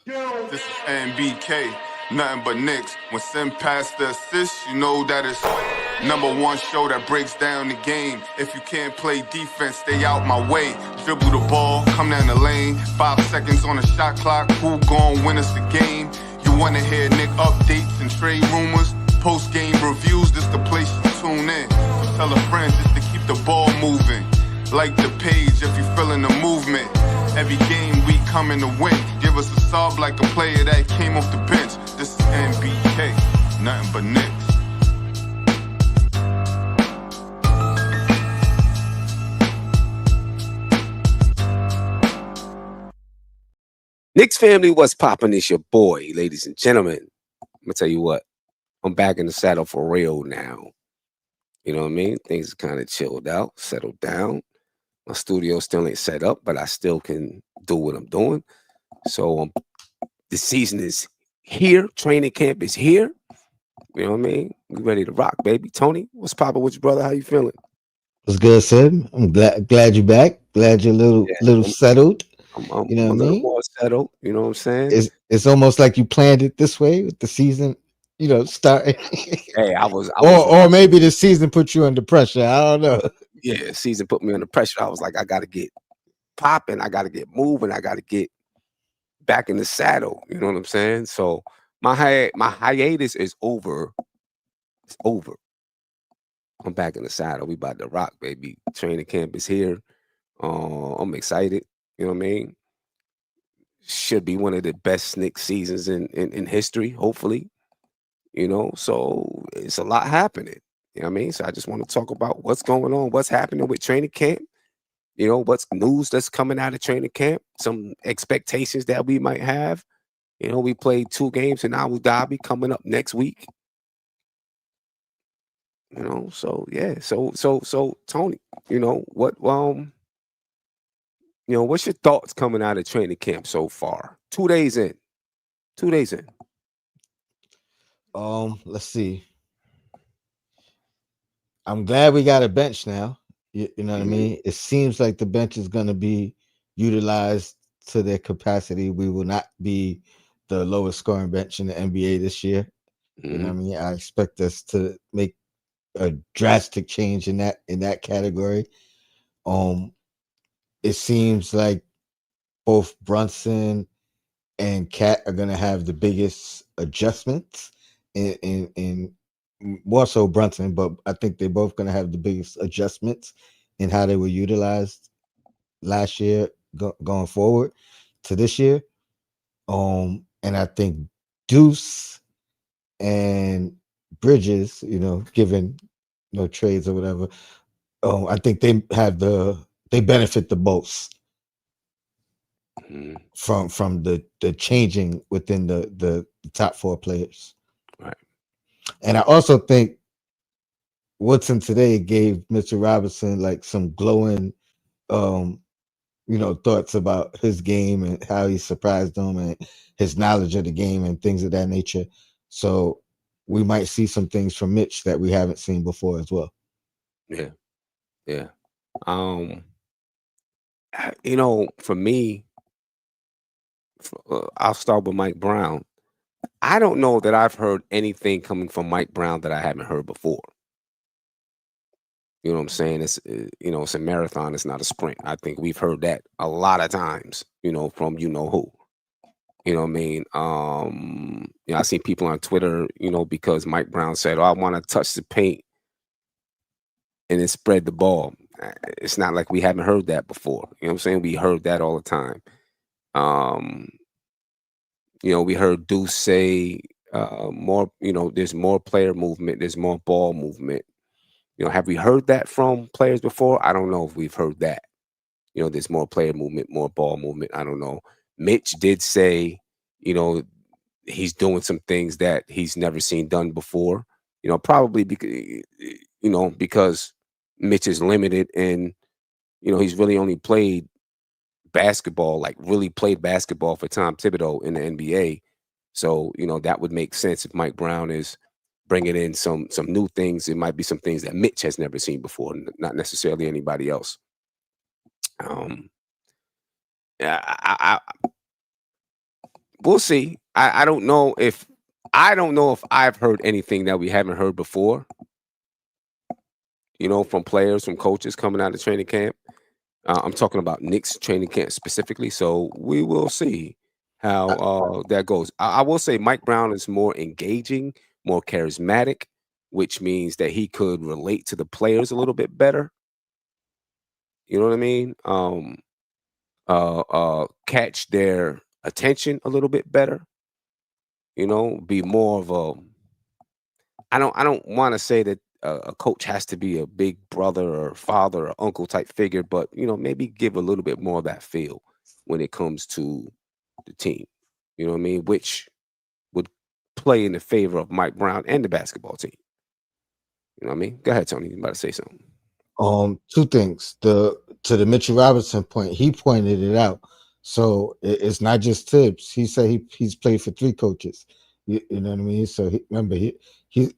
This is NBK, nothing but Knicks. When send past the assist, you know that it's #1 show that breaks down the game. If you can't play defense, stay out my way. Dribble the ball, come down the lane. 5 seconds on the shot clock, who gon' win us the game? You wanna hear Nick updates and trade rumors? Post-game reviews, this the place to tune in. So tell a friend just to keep the ball moving. Like the page if you feeling the movement. Every game we coming to win. Give us a sub like a player that came off the bench. This is NBK, nothing but Knicks. Knicks family, what's poppin'? It's your boy, ladies and gentlemen. I'm gonna tell you what, I'm back in the saddle for real now. You know what I mean? Things are kind of chilled out, settled down. My studio still ain't set up, but I still can do what I'm doing. So the season is here. Training camp is here. You know what I mean? We ready to rock, baby. Tony, what's poppin' with you, brother? How you feeling? What's good, Sim? I'm glad you're back. Glad you're a little Yeah, little settled. I'm You know a what I little mean? more settled. You know what I'm saying? It's almost like you planned it this way with the season, starting. Hey, I was or maybe the season put you under pressure. I don't know. yeah, season put me under pressure. I was like, I gotta get popping, I gotta get moving, I gotta get back in the saddle. You know what I'm saying? So my hiatus is over. It's over. I'm back in the saddle. We about to rock, baby. Training camp is here. I'm excited. You know what I mean? Should be one of the best Knicks seasons in history, hopefully. So it's a lot happening. You know what I mean? So I just want to talk about what's going on, what's happening with training camp. What's news that's coming out of training camp, some expectations that we might have. We played 2 games in Abu Dhabi coming up next week. So yeah, so Tony, what's your thoughts coming out of training camp so far? 2 days in. 2 days in. Let's see. I'm glad we got a bench now. You know what I mean? It seems like the bench is going to be utilized to their capacity. We will not be the lowest scoring bench in the NBA this year. You know what I mean? I expect us to make a drastic change in that category. It seems like both Brunson and Cat are going to have the biggest adjustments in more so Brunson, but I think they're both going to have the biggest adjustments in how they were utilized last year going forward to this year. And I think Deuce and Bridges, given no trades or whatever, I think they benefit the most from the changing within the top 4 players. Right. And I also think Woodson today gave Mr. Robinson like some glowing thoughts about his game and how he surprised them and his knowledge of the game and things of that nature. So we might see some things from Mitch that we haven't seen before as well. Yeah. Yeah. For me, I'll start with Mike Brown. I don't know that I've heard anything coming from Mike Brown that I haven't heard before. You know what I'm saying? It's a marathon. It's not a sprint. I think we've heard that a lot of times, from who. You know what I mean? I see people on Twitter, because Mike Brown said, "Oh, I want to touch the paint and then spread the ball." It's not like we haven't heard that before. You know what I'm saying? We heard that all the time. We heard Deuce say more, there's more player movement, there's more ball movement. Have we heard that from players before? I don't know if we've heard that. There's more player movement, more ball movement. I don't know. Mitch did say, he's doing some things that he's never seen done before. Probably because Mitch is limited and, he's really only played basketball, like really played basketball for Tom Thibodeau in the NBA. So, that would make sense if Mike Brown is bringing in some new things. It might be some things that Mitch has never seen before, not necessarily anybody else. Yeah, we'll see. I don't know if I've heard anything that we haven't heard before. From players, from coaches coming out of training camp. I'm talking about Knicks training camp specifically. So we will see how that goes. I will say Mike Brown is more engaging, more charismatic, which means that he could relate to the players a little bit better. You know what I mean? Catch their attention a little bit better. Be more of a. I don't want to say that a coach has to be a big brother or father or uncle type figure, but maybe give a little bit more of that feel when it comes to the team. You know what I mean? Which would play in the favor of Mike Brown and the basketball team. You know what I mean? Go ahead, Tony. You about to say something? Two things. To the Mitchell Robinson point, he pointed it out. So it's not just Tibbs. He said he's played for 3 coaches. You know what I mean? So remember he he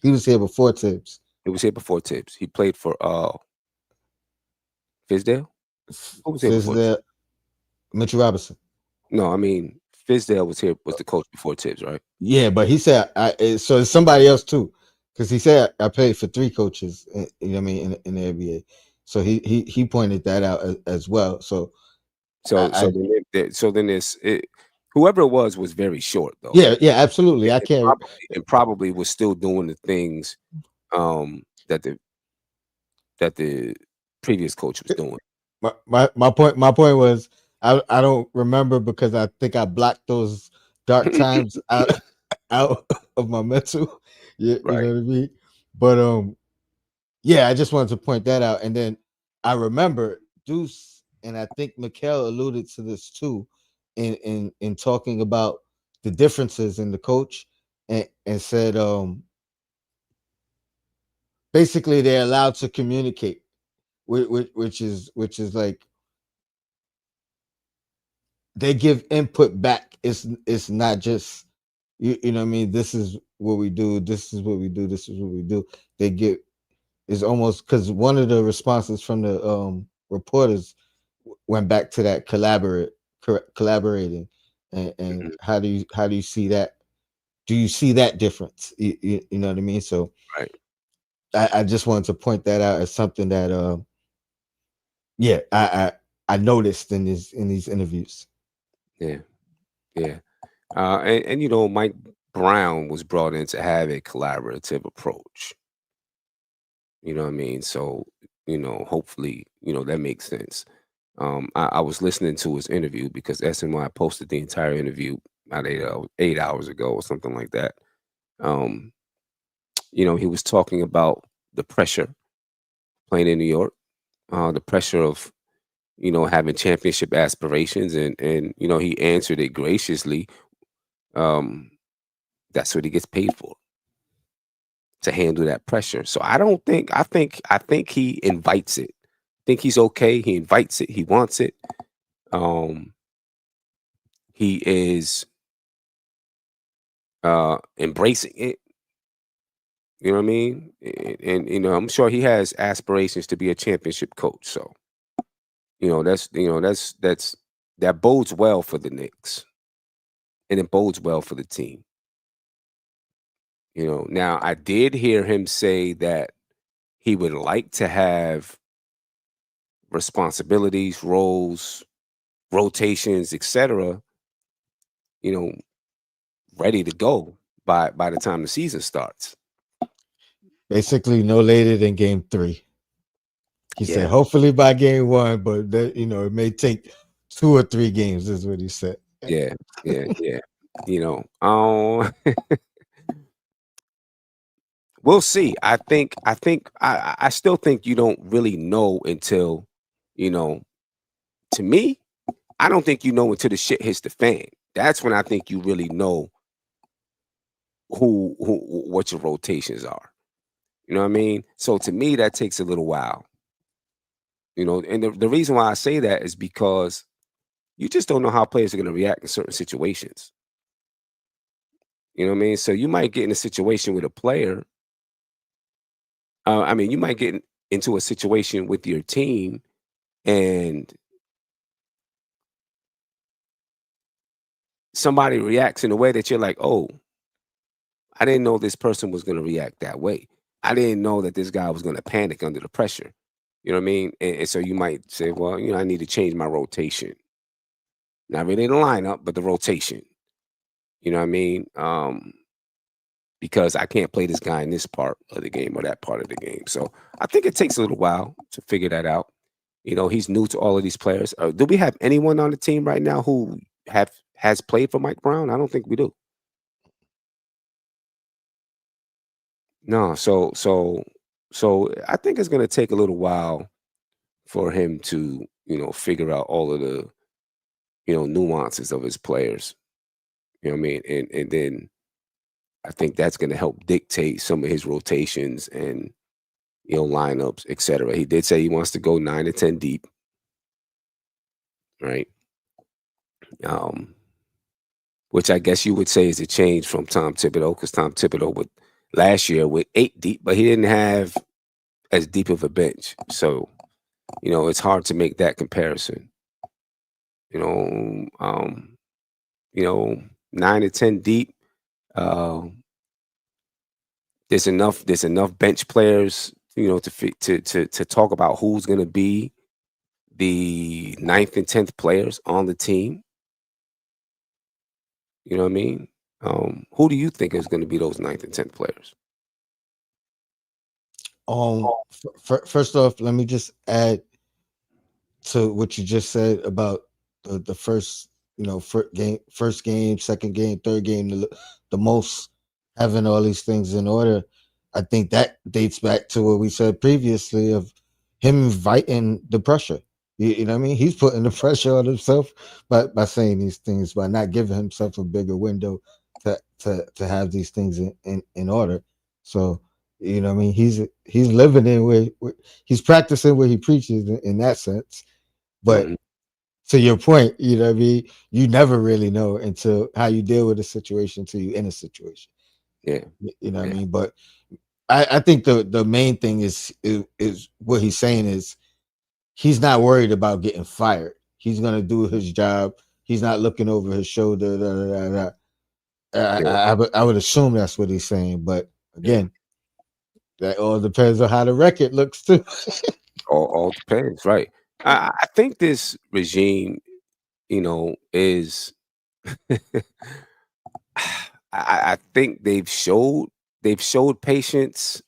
was here before Tibbs. He was here before Tibbs. He played for Fizdale. Who was here before? Fizdale, Mitchell Robinson. No, I mean Fizdale was the coach before Tibbs, right? Yeah, but he said so it's somebody else too, because he said I played for 3 coaches. You know what I mean in the NBA. So he pointed that out as well. So then this whoever it was very short though. Yeah, absolutely. I can't probably was still doing the things that the previous coach was doing. My point was I don't remember because I think I blocked those dark times out of my mental. You know what I mean? But yeah, I just wanted to point that out. And then I remember Deuce, and I think Mikhail alluded to this too, in talking about the differences in the coach, and said basically they're allowed to communicate, which is like they give input back. It's not just you know what I mean. This is what we do. This is what we do. This is what we do. They get is almost because one of the responses from the reporters went back to that collaborating, and how do you see that? Do you see that difference? You know what I mean? So right. I just wanted to point that out as something that yeah, I noticed in these interviews. Yeah. And Mike Brown was brought in to have a collaborative approach. You know what I mean? So, hopefully, that makes sense. I was listening to his interview because SNY posted the entire interview about 8 hours ago or something like that. He was talking about the pressure playing in New York, the pressure of, having championship aspirations, and he answered it graciously. That's what he gets paid for, to handle that pressure. So I think he invites it. I think he's okay. He invites it. He wants it. He is embracing it. You know what I mean? And I'm sure he has aspirations to be a championship coach. So, that bodes well for the Knicks. And it bodes well for the team. Now I did hear him say that he would like to have responsibilities, roles, rotations, etc., ready to go by the time the season starts. Basically, no later than game 3. He said, hopefully by game 1, but that, it may take 2 or 3 games, is what he said. Yeah. We'll see. I still think you don't really know until, to me, I don't think you know until the shit hits the fan. That's when I think you really know what your rotations are. You know what I mean? So to me, that takes a little while. And the reason why I say that is because you just don't know how players are going to react in certain situations. You know what I mean? So you might get in a situation with a player. You might get into a situation with your team, and somebody reacts in a way that you're like, oh, I didn't know this person was going to react that way. I didn't know that this guy was going to panic under the pressure. You know what I mean? And so you might say, well, I need to change my rotation. Not really the lineup, but the rotation. You know what I mean? Because I can't play this guy in this part of the game or that part of the game. So I think it takes a little while to figure that out. He's new to all of these players. Do we have anyone on the team right now who has played for Mike Brown? I don't think we do. No. So I think it's going to take a little while for him to figure out all of the nuances of his players. You know what I mean? And then I think that's going to help dictate some of his rotations and lineups, etc. He did say he wants to go 9 to 10 deep, right? Which I guess you would say is a change from Tom Thibodeau, because Tom Thibodeau would last year with 8 deep, but he didn't have as deep of a bench. So, it's hard to make that comparison. You know, um, 9 to 10 deep. There's enough bench players, to talk about who's going to be the 9th and 10th players on the team. You know what I mean? Who do you think is going to be those 9th and 10th players? First off, let me just add to what you just said about the first, first game, second game, third game, the most having all these things in order. I think that dates back to what we said previously of him inviting the pressure. You know what I mean? He's putting the pressure on himself by saying these things, by not giving himself a bigger window to have these things in order. So, you know what I mean? He's living in where he's practicing what he preaches in that sense. But to your point, you know what I mean? You never really know until how you deal with a situation until you're in a situation. Yeah. You know what I mean? But I think the main thing is what he's saying is he's not worried about getting fired. He's gonna do his job. He's not looking over his shoulder. I would assume that's what he's saying, but again, that all depends on how the record looks too. all depends, right? I think this regime, is I think they've showed patience.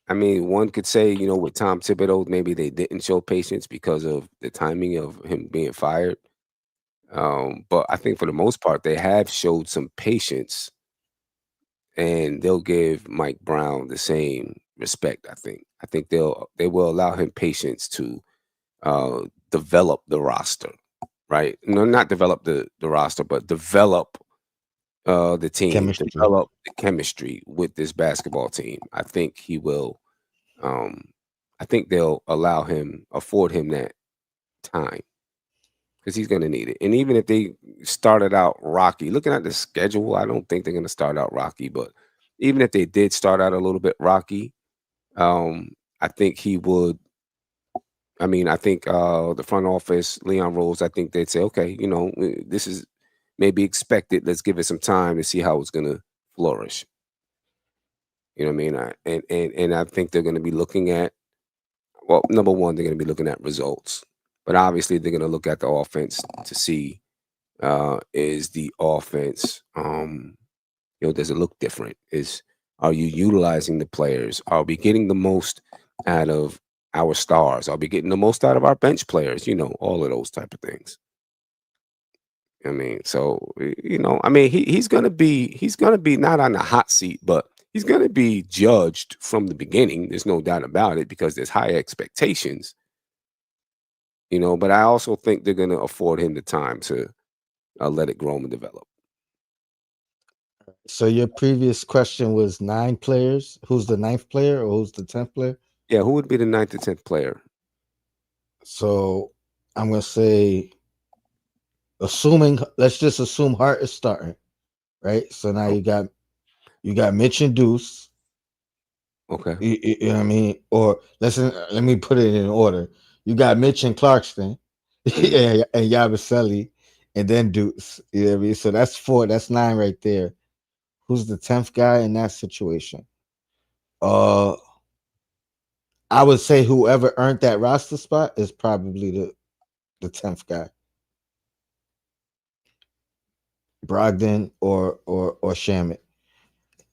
I mean, one could say, with Tom Thibodeau, maybe they didn't show patience because of the timing of him being fired. But I think for the most part, they have showed some patience, and they'll give Mike Brown the same respect. I think they will allow him patience to develop the roster, right? No, not develop the roster, but develop the team, Chemistry. develop the chemistry with this basketball team. I think he will. I think they'll afford him that time, because he's going to need it. And even if they started out rocky, looking at the schedule, I don't think they're going to start out rocky. But even if they did start out a little bit rocky, I think he would. I mean, I think the front office, Leon Rose, I think they'd say, okay, this is maybe expected. Let's give it some time to see how it's going to flourish. You know what I mean? And I think they're going to be looking at, well, number one, they're going to be looking at results, but obviously they're going to look at the offense to see, is the offense, does it look different? Are you utilizing the players? Are we getting the most out of our stars? Are we getting the most out of our bench players? All of those type of things. I mean, so I mean, he's gonna be not on the hot seat, but he's gonna be judged from the beginning. There's no doubt about it, because there's high expectations. But I also think they're gonna afford him the time to let it grow and develop. So your previous question was 9 players. Who's the 9th player or who's the 10th player? Yeah, who would be the 9th to 10th player? So I'm gonna say, let's just assume Hart is starting, right? So now Oh, you got Mitch and Deuce. okay. You know what I mean? Or let me put it in order. You got Mitch and Clarkston, and Yabusele, and then Deuce. You know what I mean? So that's 4. That's 9 right there. Who's the 10th guy in that situation? Uh, I would say whoever earned that roster spot is probably the 10th guy. Brogdon or Shamit.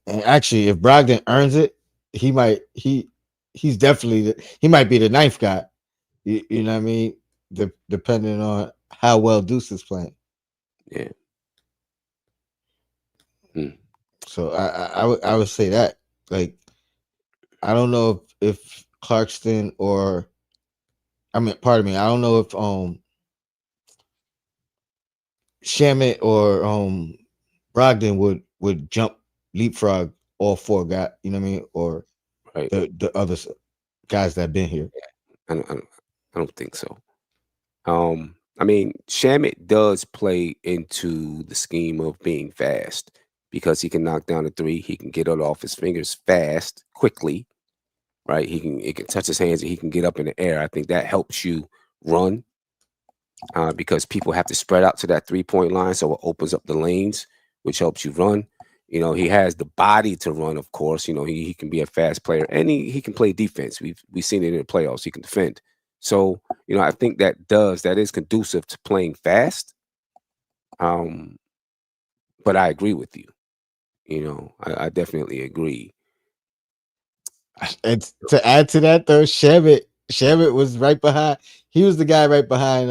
And actually, if Brogdon earns it, he's definitely he might be the 9th guy. You know what I mean? Depending on how well Deuce is playing. Yeah. Hmm. So I would say that. Like, I don't know if Clarkston or pardon me, I don't know if Shamit or Brogdon would jump leapfrog all 4 guys, you know what I mean? Or Right. the other guys that been here. I don't think so. I mean, Shamit does play into the scheme of being fast because he can knock down a three. He can get it off his fingers fast, quickly, right? It can touch his hands and he can get up in the air. I think that helps you run because people have to spread out to that 3-point line, so it opens up the lanes, which helps you run. You know, he has the body to run, of course. You know, he can be a fast player and he can play defense. We've seen it in the playoffs. He can defend. So, you know, I think that is conducive to playing fast. But I agree with you. You know, I definitely agree. And to add to that though, Shamit was right behind. He was the guy right behind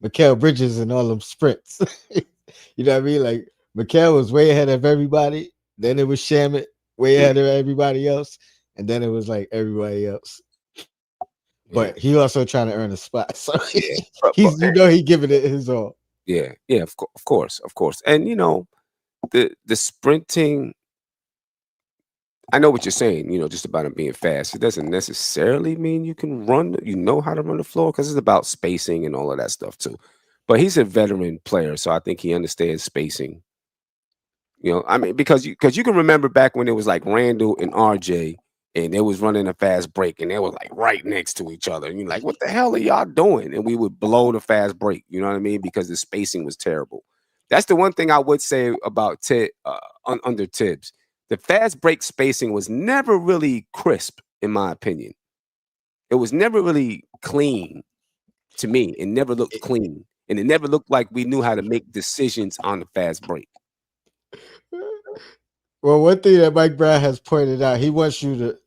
Mikal Bridges and all them sprints. You know what I mean? Like Mikal was way ahead of everybody. Then it was Shamit way Yeah, ahead of everybody else, and then it was like everybody else. yeah, But he also trying to earn a spot, so yeah. he's he giving it his all. Yeah, yeah, of course, of course. And you know, the sprinting, I know what you're saying, you know, just about him being fast. It doesn't necessarily mean you can run, you know how to run the floor because it's about spacing and all of that stuff too. But he's a veteran player, so I think he understands spacing. You know, I mean, because you can remember back when it was like Randall and RJ and they was running a fast break and they were like right next to each other. And you're like, what the hell are y'all doing? And we would blow the fast break, you know what I mean? Because the spacing was terrible. That's the one thing I would say about under Tibbs. The fast break spacing was never really crisp, in my opinion. It was never really clean to me. It never looked clean. And it never looked like we knew how to make decisions on the fast break. Well, one thing that Mike Brown has pointed out, he wants you to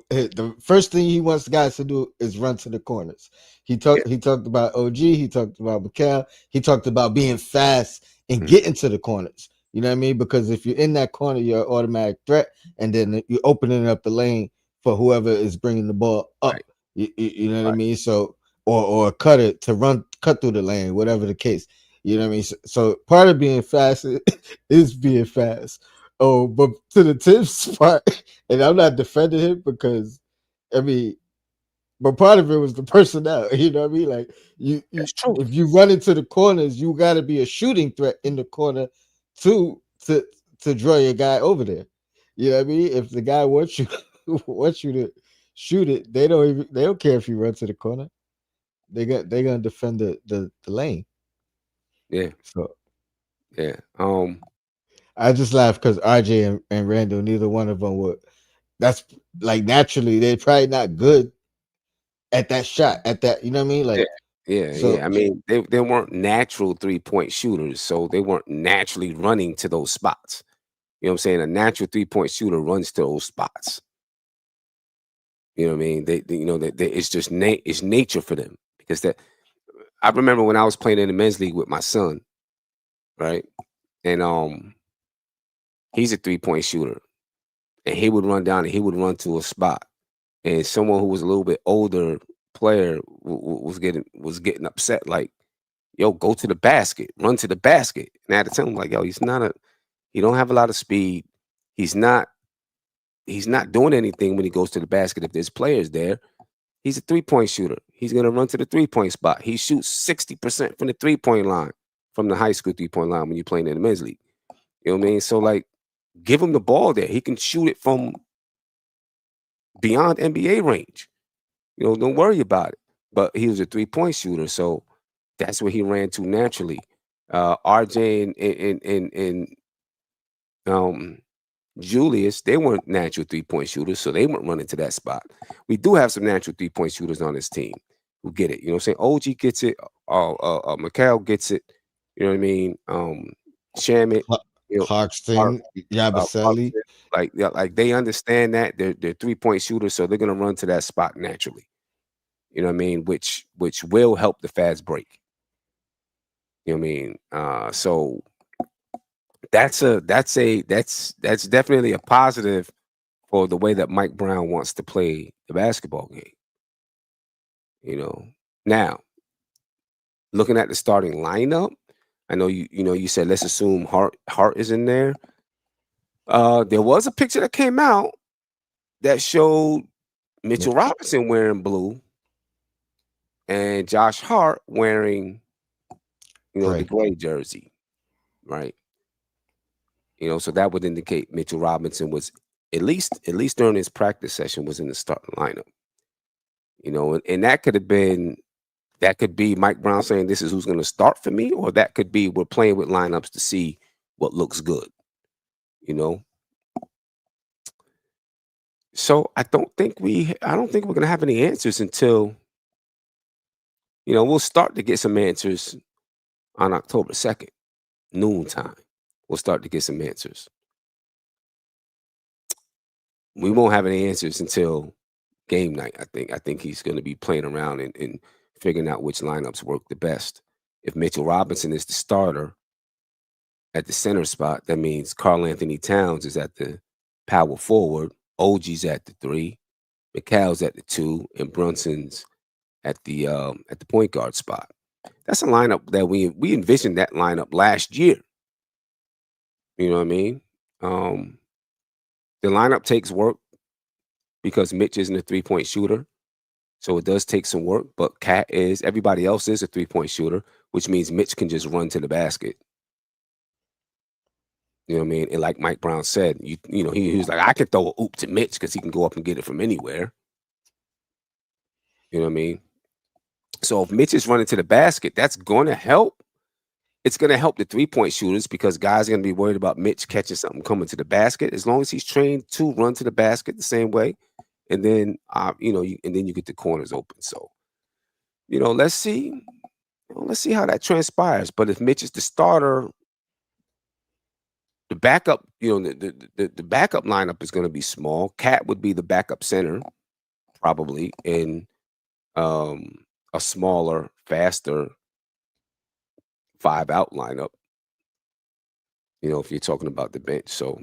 the first thing he wants guys to do is run to the corners. Yeah. He talked about OG, he talked about McCall, he talked about being fast and Mhm. getting to the corners. You know what I mean? Because if you're in that corner, you're an automatic threat, and then you're opening up the lane for whoever is bringing the ball up. Right. You know what I Right. mean? So or a cutter to cut through the lane, whatever the case. You know what I mean? So part of being fast is being fast. Oh, but to the Tibbs part, and I'm not defending him because I mean, but part of it was the personnel. You know what I mean? Like That's true. if you run into the corners, you got to be a shooting threat in the corner to to draw your guy over there. You know what I mean? If the guy wants you wants you to shoot it, they don't care if you run to the corner. They're gonna defend the lane. Yeah. So Yeah. I just laugh because RJ and Randall, neither one of them would. That's like naturally they're probably not good at that shot, at that, you know what I mean? Yeah. Like Yeah. so Yeah. I mean, they weren't natural 3-point shooters, so they weren't naturally running to those spots. You know what I'm saying? A natural 3-point shooter runs to those spots. You know what I mean? You know, it's just it's nature for them because that I remember when I was playing in the men's league with my son, right? And he's a 3-point shooter, and he would run down and he would run to a spot, and someone who was a little bit older player was getting upset, like, "Yo, go to the basket, run to the basket." And I had to tell him, like, "Yo, he don't have a lot of speed. He's not he's not doing anything when he goes to the basket if there's players there. He's a 3-point shooter. He's gonna run to the 3-point spot. He shoots 60% from the 3-point line, from the high school 3-point line when you're playing in the men's league. You know what I mean? So like, give him the ball there. He can shoot it from beyond NBA range. You know, don't worry about it." But he was a 3-point shooter, so that's where he ran to naturally. RJ and Julius, they weren't natural 3-point shooters, so they weren't running to that spot. We do have some natural 3-point shooters on this team who get it. You know what I'm saying? OG gets it. Mikal gets it. You know what I mean? Shamit, you know, Clark, Clarkston, Yabusele. Clarkson, like they understand that they're 3-point shooters, so they're gonna run to that spot naturally. You know what I mean? Which will help the fast break. You know what I mean? So that's definitely a positive for the way that Mike Brown wants to play the basketball game. You know, now looking at the starting lineup, I know you said let's assume Hart is in there. There was a picture that came out that showed Mitchell Robinson wearing blue and Josh Hart wearing the gray jersey, right? So that would indicate Mitchell Robinson was at least during his practice session was in the starting lineup. And that could be Mike Brown saying this is who's going to start for me, or that could be we're playing with lineups to see what looks good. So I don't think we're going to have any answers until we'll start to get some answers on October 2nd, noontime. We'll start to get some answers. We won't have any answers until game night. I think he's going to be playing around and figuring out which lineups work the best. If Mitchell Robinson is the starter at the center spot, that means Karl Anthony Towns is at the power forward, OG's at the 3, McCall's at the 2, and Brunson's at the point guard spot. That's a lineup that we envisioned that lineup last year. You know what I mean? The lineup takes work because Mitch isn't a 3-point shooter. So it does take some work, but everybody else is a 3-point shooter, which means Mitch can just run to the basket. You know what I mean? And like Mike Brown said, he was like, I could throw a oop to Mitch because he can go up and get it from anywhere. You know what I mean? So if Mitch is running to the basket, that's going to help. It's going to help the 3-point shooters because guys are going to be worried about Mitch catching something coming to the basket. As long as he's trained to run to the basket the same way, and then you get the corners open. So, let's see how that transpires. But if Mitch is the starter, the backup, the backup lineup is going to be small. Cat would be the backup center, probably in a smaller, faster 5-out lineup. If you're talking about the bench. So,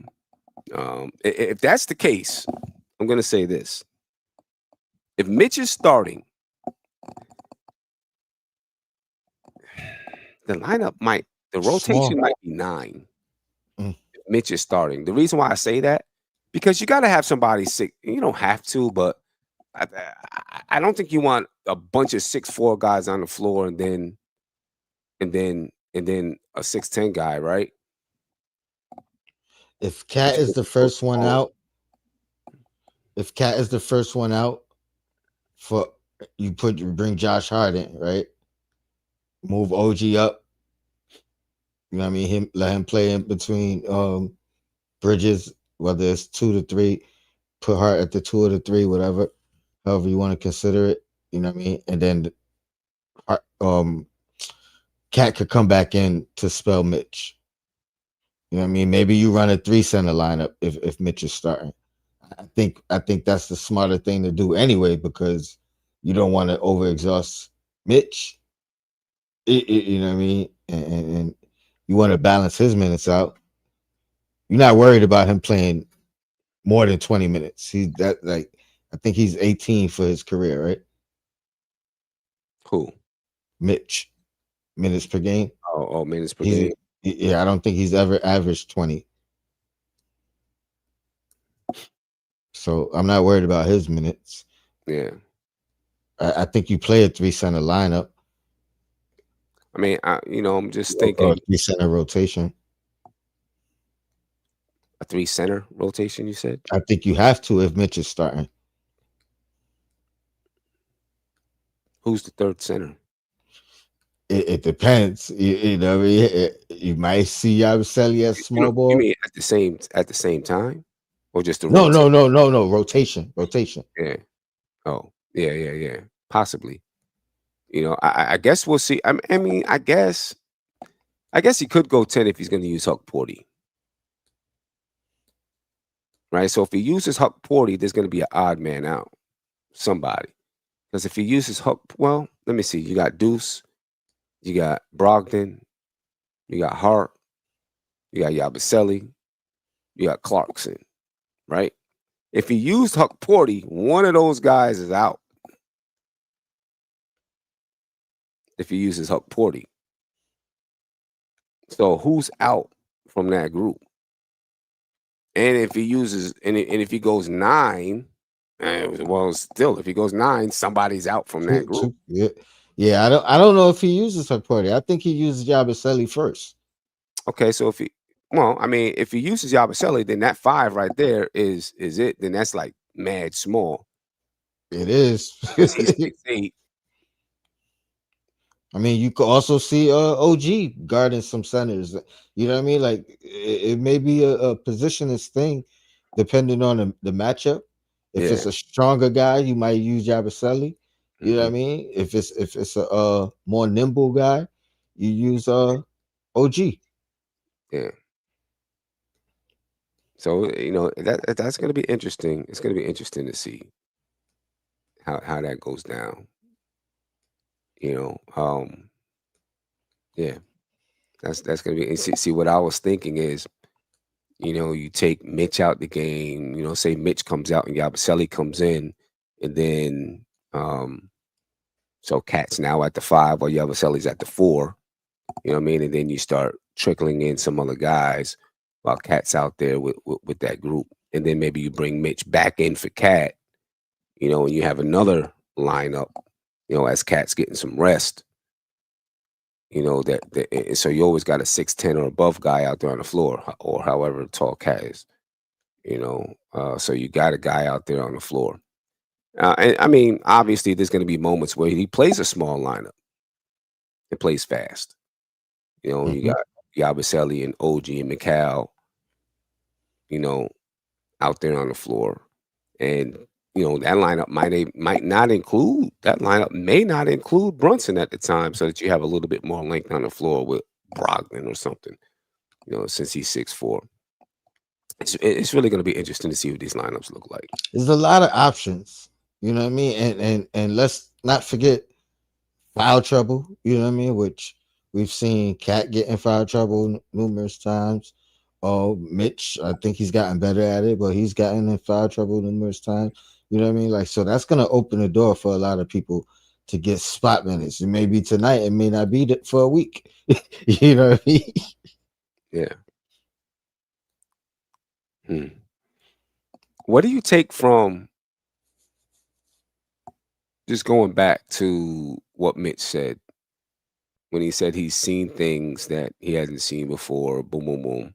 if that's the case, I'm going to say this: if Mitch is starting, the rotation might be 9. If Mitch is starting. The reason why I say that, because you got to have somebody sick. You don't have to, but I don't think you want a bunch of 6'4" guys on the floor and then a 6'10" guy, right? If Cat is the first one out, for you bring Josh Hart in, right? Move OG up. You know what I mean? Let him play in between Bridges, whether it's 2 to 3, put Hart at the 2 or the 3, whatever, however you want to consider it. You know what I mean? And then Cat could come back in to spell Mitch. You know what I mean? Maybe you run a 3-center lineup if Mitch is starting. I think that's the smarter thing to do anyway, because you don't want to overexhaust Mitch. You know what I mean? And you want to balance his minutes out. You're not worried about him playing more than 20 minutes. I think he's 18 for his career, right? Who? Mitch. Minutes per game. Oh, minutes per game. Yeah, I don't think he's ever averaged 20. So I'm not worried about his minutes. Yeah. I think you play a 3-center lineup. I mean, I'm just thinking. A 3-center rotation. A 3-center rotation, you said? I think you have to if Mitch is starting. Who's the third center? It depends. You know, what I mean? You might see Yabusele as small You ball. mean at the same time, or just the No, rotate? no, no, no, no. Rotation. Yeah. Oh, yeah, yeah, yeah. Possibly. I guess we'll see. I mean, I guess he could go 10 if he's going to use Huck Porty, right? So if he uses Huck Porty, there's going to be an odd man out, somebody. Because if he uses Huck, well, let me see. You got Deuce, you got Brogdon, you got Hart, you got Yabusele, you got Clarkson, right? If he used Huck Porty, one of those guys is out. If he uses Huck Porty, so who's out from that group? And if he uses and if he goes 9, well, still, if he goes 9, somebody's out from that group. Yeah, yeah. I don't know if he uses her party. I think he uses Yabusele first. Okay, so well, I mean, if he uses Yabusele, then that 5 right there is it. Then that's like mad small It is. because he's 6'8". I mean, you could also see OG guarding some centers. You know what I mean? Like it may be a positionless thing, depending on the matchup. If Yeah. it's a stronger guy, you might use Yabusele. You know what I Hmm. mean? If it's a more nimble guy, you use OG. Yeah. So that's going to be interesting. It's going to be interesting to see how that goes down. You know, yeah, that's going to be. And see, what I was thinking is, you take Mitch out the game. Say Mitch comes out and Yabusele comes in, and then so Cat's now at the 5 or Yabusele's at the 4. You know what I mean? And then you start trickling in some other guys while Cat's out there with that group, and then maybe you bring Mitch back in for Cat. And you have another lineup. As Cat's getting some rest. So you always got a 6'10" or above guy out there on the floor, or however tall Cat is. So you got a guy out there on the floor. And I mean, obviously, there's going to be moments where he plays a small lineup. It plays fast. You Mhm. got Yabusele and OG and McCall, you know, out there on the floor. And, that lineup might not include, that lineup may not include Brunson at the time, so that you have a little bit more length on the floor with Brogdon or something, since he's 6'4". It's really going to be interesting to see what these lineups look like. There's a lot of options. You know what I mean? And let's not forget foul trouble. You know what I mean? Which we've seen Cat get in foul trouble numerous times. Oh, Mitch, I think he's gotten better at it, but he's gotten in foul trouble numerous times. You know what I mean? Like, so that's gonna open the door for a lot of people to get spot minutes. It may be tonight, it may not be for a week. You know what I mean? Yeah. Hmm. What do you take from just going back to what Mitch said when he said he's seen things that he hasn't seen before? Boom, boom, boom.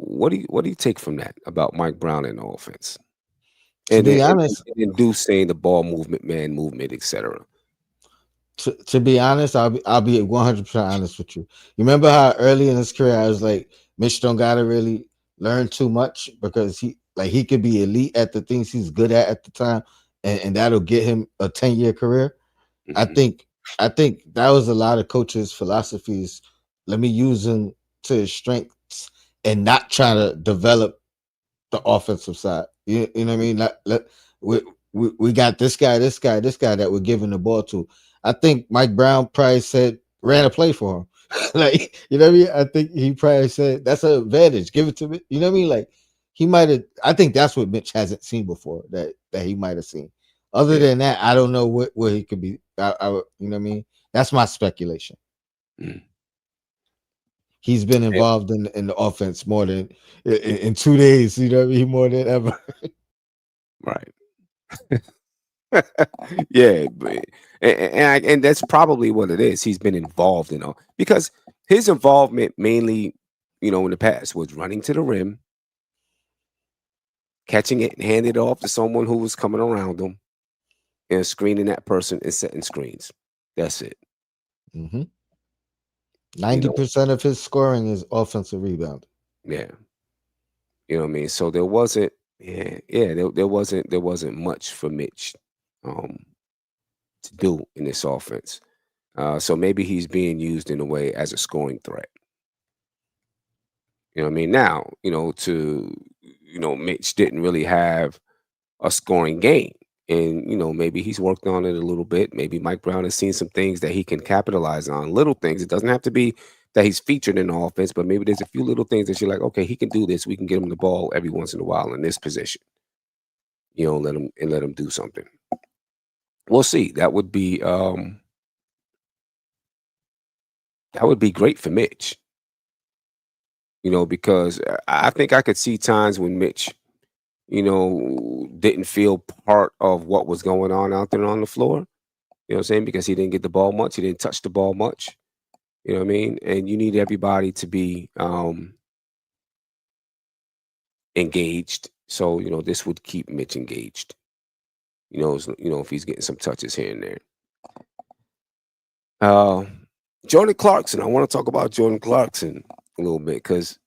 What do you take from that about Mike Brown and the offense? To And then be and, honest, and then Deuce saying the ball movement, man movement, etc. to be honest, I'll be 100% honest with you. You remember how early in his career I was like, Mitch don't gotta really learn too much because he could be elite at the things he's good at the time, and that'll get him a 10-year career. I Hmm. think I think that was a lot of coaches' philosophies. Let me use him to his strengths and not try to develop the offensive side. You know what I mean? We, we got this guy, this guy, this guy that we're giving the ball to. I think Mike Brown probably said ran a play for him. Like, you know what I mean? I think he probably said that's an advantage. Give it to me. You know what I mean? Like he might have. I think that's what Mitch hasn't seen before that he might have seen. Other Yeah. than that, I don't know what he could be. You know what I mean? That's my speculation. Mm. He's been Yeah. involved in the offense more than in 2 days. You know what I mean? More than ever. Right. Yeah, and that's probably what it is. He's been involved in all because his involvement mainly, in the past was running to the rim, catching it and handing it off to someone who was coming around him, and screening that person and setting screens. That's it. Mm-hmm. You know, 90% of his scoring is offensive rebound. yeah. You know what I mean? So there wasn't, there wasn't much for Mitch um, to do in this offense. So maybe he's being used in a way as a scoring threat. You know what I mean? Now, Mitch didn't really have a scoring game. And, maybe he's worked on it a little bit. Maybe Mike Brown has seen some things that he can capitalize on, little things. It doesn't have to be that he's featured in the offense, but maybe there's a few little things that you're like, okay, he can do this. We can get him the ball every once in a while in this position. Let him do something. We'll see. That would be great for Mitch. Because I think I could see times when Mitch, didn't feel part of what was going on out there on the floor. You know what I'm saying? Because he didn't get the ball much. He didn't touch the ball much. You know what I mean? And you need everybody to be engaged. So, this would keep Mitch engaged. If he's getting some touches here and there. Jordan Clarkson. I want to talk about Jordan Clarkson a little bit because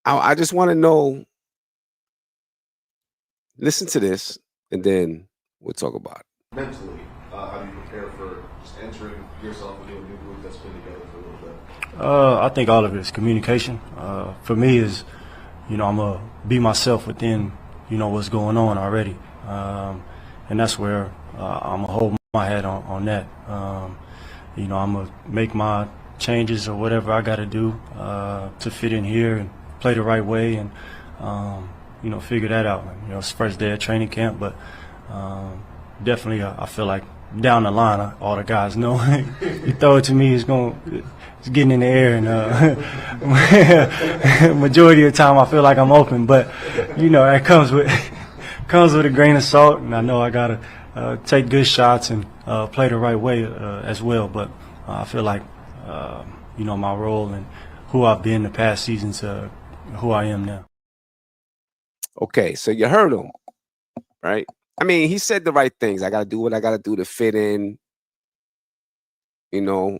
I just want to know. Listen to this, and then we'll talk about it. Mentally, how do you prepare for just entering yourself into a new group that's been together for a little bit? I think all of it is communication. For me, is I'm gonna be myself within what's going on already, and that's where I'm gonna hold my hat on that. I'm gonna make my changes or whatever I got to do to fit in here and play the right way and figure that out. It's the first day of training camp, but definitely I feel like down the line, all the guys know you throw it to me, it's getting in the air, and majority of the time I feel like I'm open, but that comes with a grain of salt, and I know I gotta take good shots and play the right way as well. But I feel like my role and who I've been the past seasons, who I am now. Okay, so you heard him, right? I mean, he said the right things. I got to do what I got to do to fit in. Boom,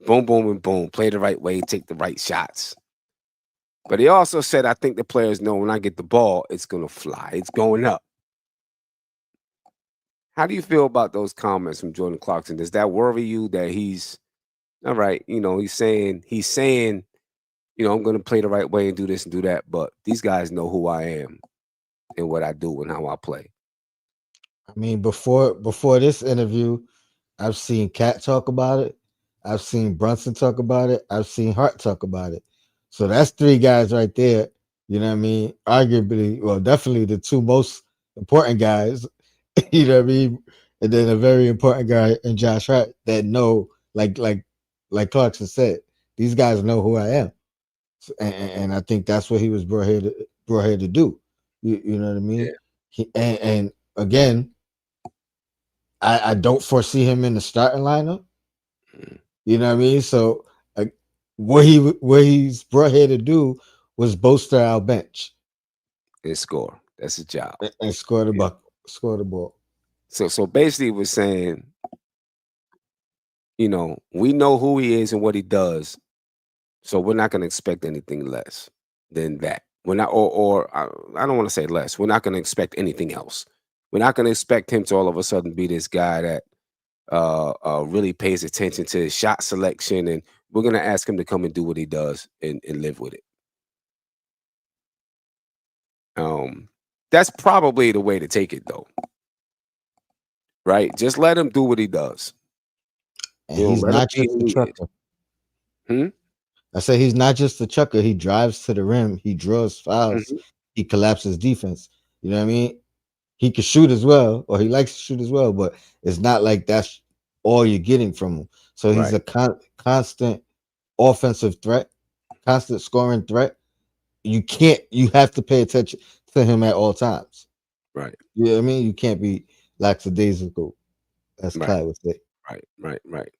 boom, and boom. Play the right way, take the right shots. But he also said, I think the players know when I get the ball, it's going to fly. It's going up. How do you feel about those comments from Jordan Clarkson? Does that worry you that he's all right? He's saying, I'm going to play the right way and do this and do that. But these guys know who I am and what I do and how I play. I mean, before this interview, I've seen Cat talk about it. I've seen Brunson talk about it. I've seen Hart talk about it. So that's three guys right there. You know what I mean? Arguably, well, definitely the two most important guys. You know what I mean? And then a very important guy in Josh Hart that know, like Clarkson said, these guys know who I am. So, and I think that's what he was brought here to do. You know what I mean? Yeah. And again, I don't foresee him in the starting lineup. You know what I mean? So what he's brought here to do was bolster our bench And score. That's his job. and score the ball. So basically, we're saying, we know who he is and what he does, so we're not going to expect anything less than that. We're not, or I don't want to say less. We're not going to expect anything else. We're not going to expect him to all of a sudden be this guy that really pays attention to his shot selection, and we're going to ask him to come and do what he does and live with it. That's probably the way to take it, though. Right? Just let him do what he does. And he's not just a chucker. I say he's not just a chucker. He drives to the rim. He draws fouls. Mm-hmm. He collapses defense. You know what I mean? He can shoot as well, or he likes to shoot as well, but it's not like that's all you're getting from him. So he's a constant offensive threat, constant scoring threat. You have to pay attention to him at all times. Right. You know what I mean? You can't be lackadaisical, as Clyde would say. Right.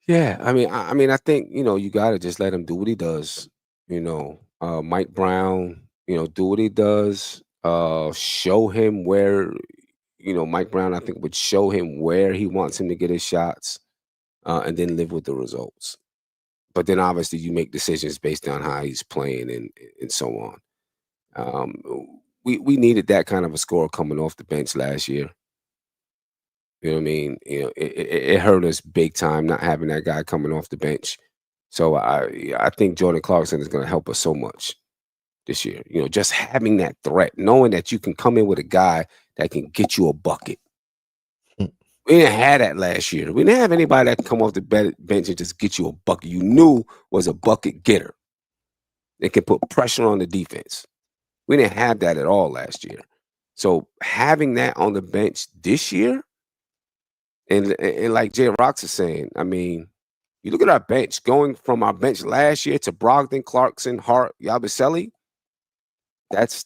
Yeah, I mean, I think you got to just let him do what he does. Mike Brown, do what he does. Show him where Mike Brown, I think, would show him where he wants him to get his shots, and then live with the results. But then obviously you make decisions based on how he's playing and so on. We needed that kind of a scorer coming off the bench last year. You know what I mean? It hurt us big time not having that guy coming off the bench. So I think Jordan Clarkson is going to help us so much this year. Just having that threat, knowing that you can come in with a guy that can get you a bucket. We didn't have that last year. We didn't have anybody that can come off the bench and just get you a bucket. You knew was a bucket getter. They can put pressure on the defense. We didn't have that at all last year. So having that on the bench this year, and like Jay Rocks is saying, I mean, you look at our bench, going from our bench last year to Brogdon, Clarkson, Hart, Yabusele, that's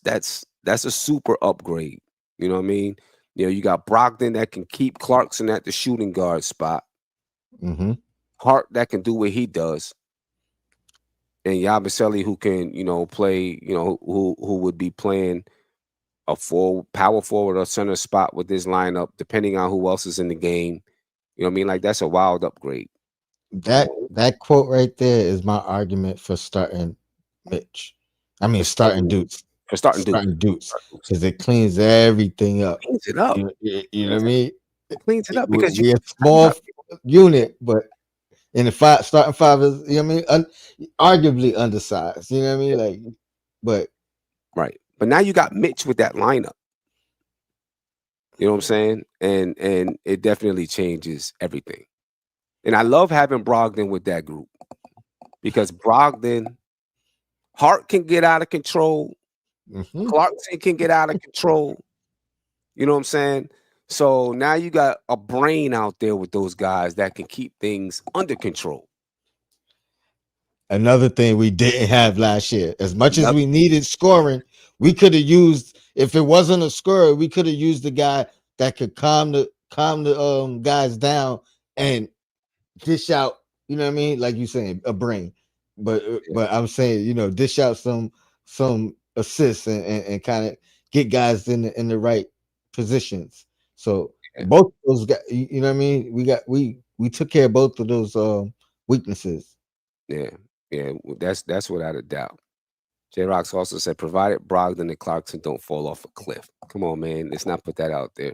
a super upgrade. You know what I mean? You got Brogdon that can keep Clarkson at the shooting guard spot. Mm-hmm. Hart that can do what he does. And Yabusele who can, play, who would be playing a power forward or center spot with this lineup, depending on who else is in the game. You know what I mean? Like, that's a wild upgrade. That quote right there is my argument for starting Mitch. I mean, starting Dukes. For starting Dukes. Because it cleans everything up. Cleans it up. You know what I mean? It cleans it up because we're a small unit, but in the starting five is, you know what I mean? Arguably undersized. You know what I mean? Right. But now you got Mitch with that lineup. You know what I'm saying? And it definitely changes everything. And I love having Brogdon with that group because Brogdon, Hart can get out of control. Mm-hmm. Clarkson can get out of control. You know what I'm saying? So now you got a brain out there with those guys that can keep things under control. Another thing we didn't have last year, as much as we needed scoring, we could have used, if it wasn't a scorer, we could have used the guy that could calm the guys down and dish out, you know what I mean? Like you saying, a brain. But I'm saying, dish out some assists and kind of get guys in the right positions. So both of those guys, you know what I mean? We took care of both of those weaknesses. Yeah, that's without a doubt. J Rocks also said, provided Brogdon and Clarkson don't fall off a cliff. Come on, man. Let's not put that out there.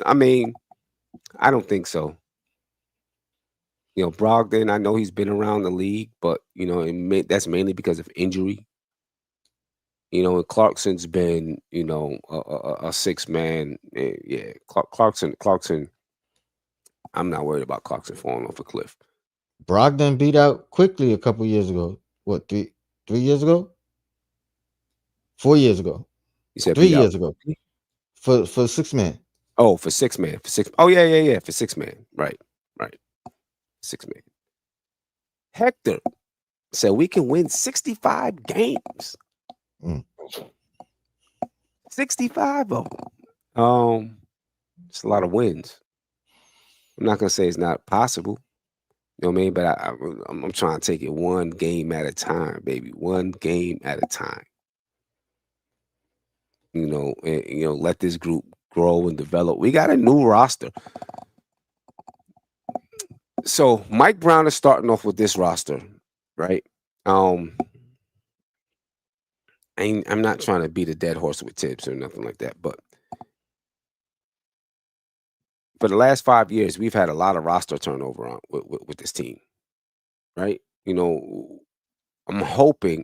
I mean, I don't think so. Brogdon, I know he's been around the league, but, that's mainly because of injury. And Clarkson's been, a six-man. Yeah, Clarkson, I'm not worried about Clarkson falling off a cliff. Brogdon beat out quickly a couple years ago. What, 3 years ago? 4 years ago. You said 3 years ago. For six-man. Oh, for six-man. Oh, yeah. For six-man. Right. 6-man. Hector said we can win 65 games. 65 of them. It's a lot of wins. I'm not gonna say it's not possible. You know what I mean? But I'm trying to take it one game at a time, baby. One game at a time. Let this group grow and develop. We got a new roster. So Mike Brown is starting off with this roster, right? I'm not trying to beat a dead horse with Tibbs or nothing like that, but for the last 5 years, we've had a lot of roster turnover with this team, right? I'm hoping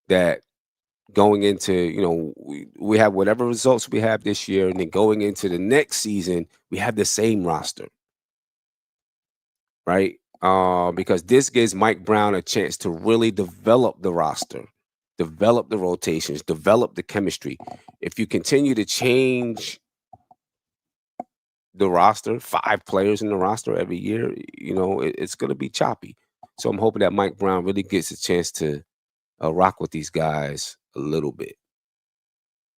that going into, we have whatever results we have this year, and then going into the next season, we have the same roster. Right? Because this gives Mike Brown a chance to really develop the roster, develop the rotations, develop the chemistry. If you continue to change the roster, 5 players in the roster every year, it's going to be choppy. So I'm hoping that Mike Brown really gets a chance to rock with these guys a little bit.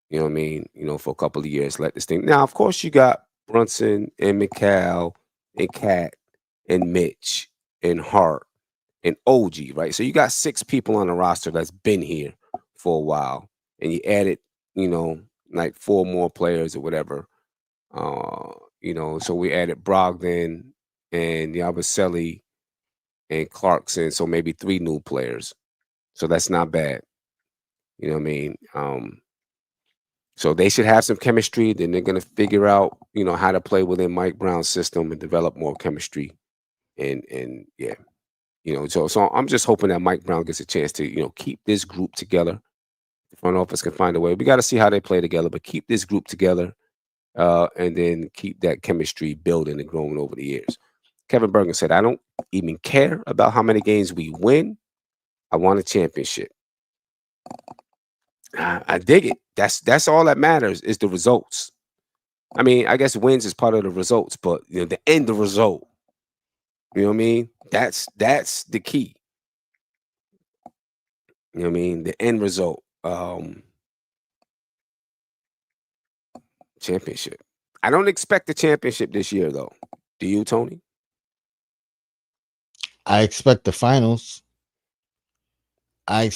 You know what I mean? For a couple of years, let this thing. Now, of course, you got Brunson and McCall and Cat and Mitch and Hart and OG, right? So you got 6 people on the roster that's been here for a while, and you added, like 4 more players or whatever. So we added Brogdon and Yabusele and Clarkson, so maybe 3 new players. So that's not bad. You know what I mean? So they should have some chemistry. Then they're gonna figure out, how to play within Mike Brown's system and develop more chemistry. And yeah, so I'm just hoping that Mike Brown gets a chance to, keep this group together. The front office can find a way. We got to see how they play together, but keep this group together, and then keep that chemistry building and growing over the years. Kevin Bergen said, "I don't even care about how many games we win. I want a championship." I dig it. That's all that matters is the results. I mean, I guess wins is part of the results, but the end result. You know what I mean? That's the key. You know what I mean? The end result. Championship. I don't expect a championship this year, though. Do you, Tony? I expect the finals. And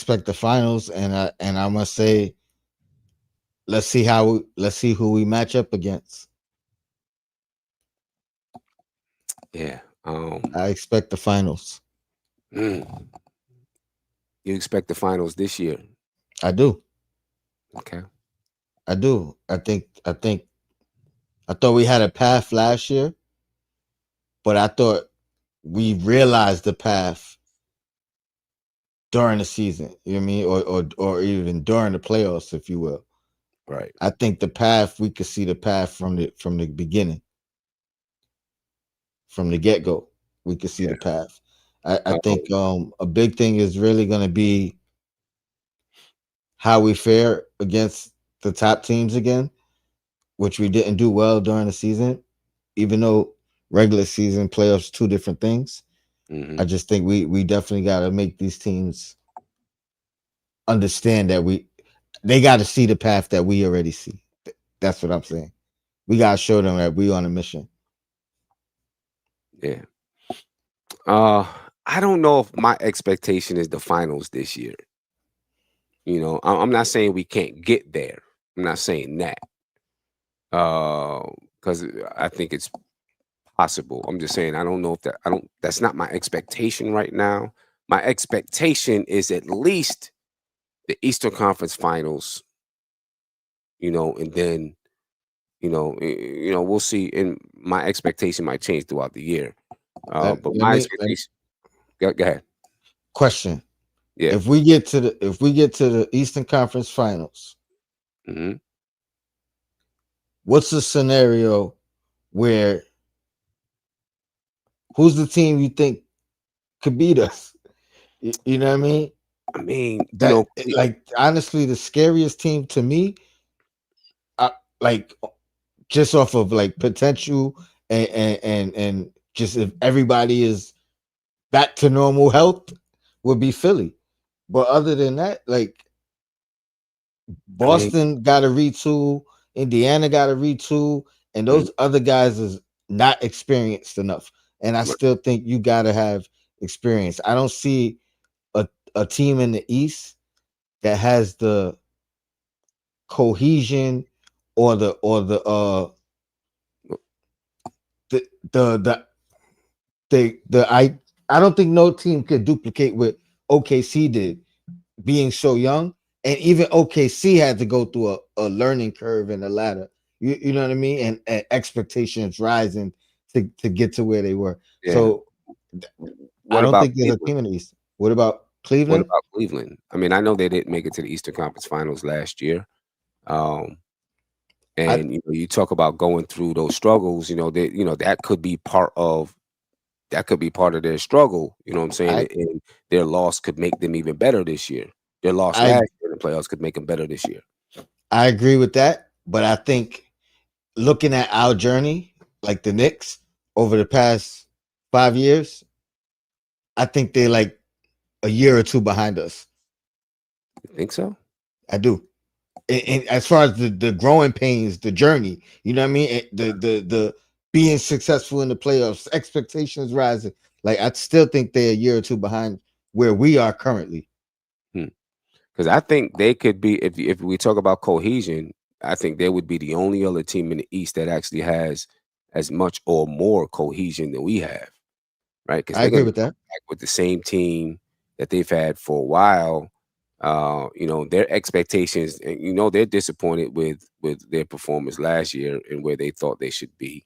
I must say, let's see who we match up against. Yeah. I expect the finals. You expect the finals this year? I do. Okay. I do. I thought we had a path last year, but I thought we realized the path during the season. You know what I mean? Or even during the playoffs, if you will. Right. I think the path, we could see the path from the beginning. From the get-go, we could see the path. I think a big thing is really going to be how we fare against the top teams again, which we didn't do well during the season, even though regular season playoffs 2 different things. Mm-hmm. I just think we definitely got to make these teams understand that they got to see the path that we already see. That's what I'm saying. We got to show them that we on a mission. Yeah. I don't know if my expectation is the finals this year. I'm not saying we can't get there. I'm not saying that. Because I think it's possible. I'm just saying I don't know if that's not my expectation right now. My expectation is at least the Eastern Conference Finals. And then we'll see. And my expectation might change throughout the year. But my expectation. Go ahead. Question. Yeah. If we get to the Eastern Conference Finals, Mm-hmm. what's the scenario where who's the team you think could beat us? You know what I mean? I mean, like honestly, the scariest team to me, like just off of like potential and just if everybody is back to normal health, would be Philly. But other than that, like Boston got to retool, Indiana got to retool, and those other guys is not experienced enough. And I still think you got to have experience. I don't see a team in the East that has the cohesion or I don't think no team could duplicate what OKC did, being so young. And even OKC had to go through a learning curve and a ladder. You know what I mean? And expectations rising to get to where they were. Yeah. So I don't think there's a team in the East. What about Cleveland? What about Cleveland? I mean, I know they didn't make it to the Eastern Conference Finals last year. And you talk about going through those struggles, that could be part of their struggle. You know what I'm saying? And their loss could make them even better this year. Their loss last year in the playoffs could make them better this year. I agree with that, but I think looking at our journey, like the Knicks over the past 5 years, I think they're like a year or 2 behind us. You think so? I do. And as far as the growing pains, the journey, you know what I mean? The being successful in the playoffs, expectations rising. Like I still think they're a year or 2 behind where we are currently. Because I think they could be, if we talk about cohesion, I think they would be the only other team in the East that actually has as much or more cohesion than we have, right? Because I they're agree going to with that. back with the same team that they've had for a while. Their expectations, and they're disappointed with their performance last year and where they thought they should be.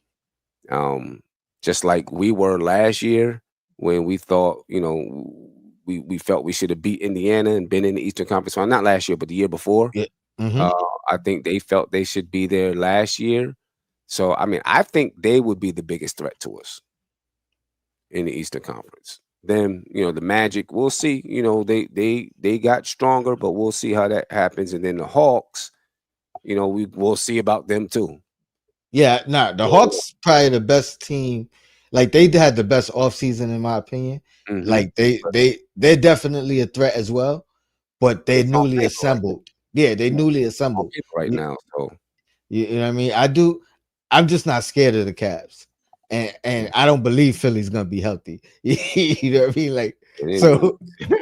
Just like we were last year when we thought, we felt we should have beat Indiana and been in the Eastern Conference Final. Not last year, but the year before. Yeah. Uh, I think they felt they should be there last year. So, I mean, I think they would be the biggest threat to us in the Eastern Conference. Then, the Magic, we'll see. They got stronger, but we'll see how that happens. And then the Hawks, we'll see about them too. Yeah, the Hawks probably the best team. Like they had the best offseason in my opinion. Mhm. Like they're definitely a threat as well, but they're It's on newly paper, assembled. Yeah, they newly on assembled. paper right now. So You know what I mean? I'm just not scared of the Cavs. And I don't believe Philly's gonna be healthy. You know what I mean? Like so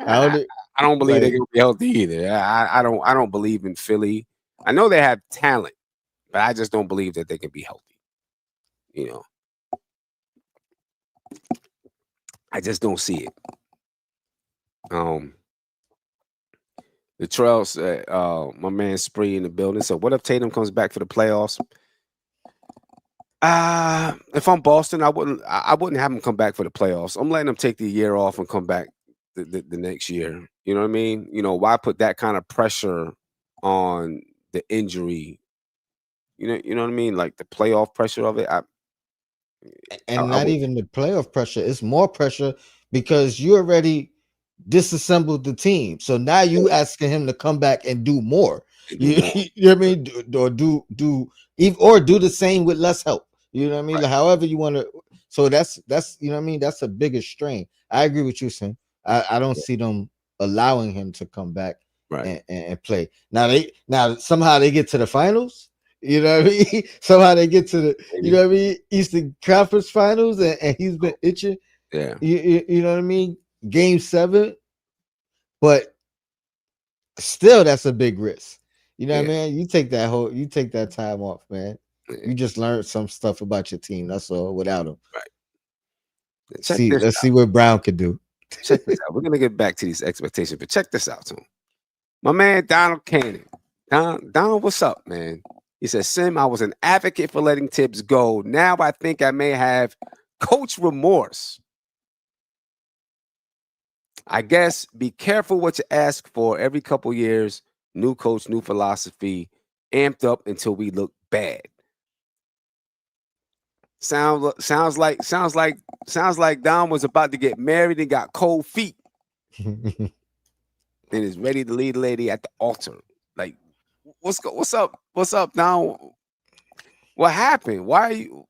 I don't I don't believe they're like gonna be healthy either. I don't believe in Philly. I know they have talent, but I just don't believe that they can be healthy. I just don't see it. The Trails, my man Spree in the building. So what if Tatum comes back for the playoffs? If I'm Boston, I wouldn't have him come back for the playoffs. I'm letting him take the year off and come back the next year. You know what I mean? Why put that kind of pressure on the injury? You know what I mean? Like the playoff pressure of it. and I not would even the playoff pressure, it's more pressure because you already disassembled the team. So now you asking him to come back and do more. do You, more. you know what I mean? Or do the same with less help. You know what I mean? Right. Like, however you want to. So that's you know what I mean? That's a bigger strain. I agree with you, Sam. I don't see them allowing him to come back Right. and play. Now somehow they get to the finals. You know what I mean? Somehow they get to the you Maybe. know what I mean Eastern Conference Finals, and he's been itching. Yeah. You know what I mean? Game 7, but still that's a big risk. You know what I Yeah. mean? You take that time off, man. Yeah. You just learned some stuff about your team. That's all without him. Right. Check this Let's out. see what Brown could do. Check this out. We're gonna get back to these expectations, but check this out, too. My man Donald Cannon. Donald, what's up, man? He says, Sim, I was an advocate for letting Tibbs go. Now I think I may have coach remorse. I guess be careful what you ask for. Every couple years, new coach, new philosophy, amped up until we look bad. Sounds like Don was about to get married and got cold feet and is ready to lead a lady at the altar. Like, what's up, Don? What happened? Why are you?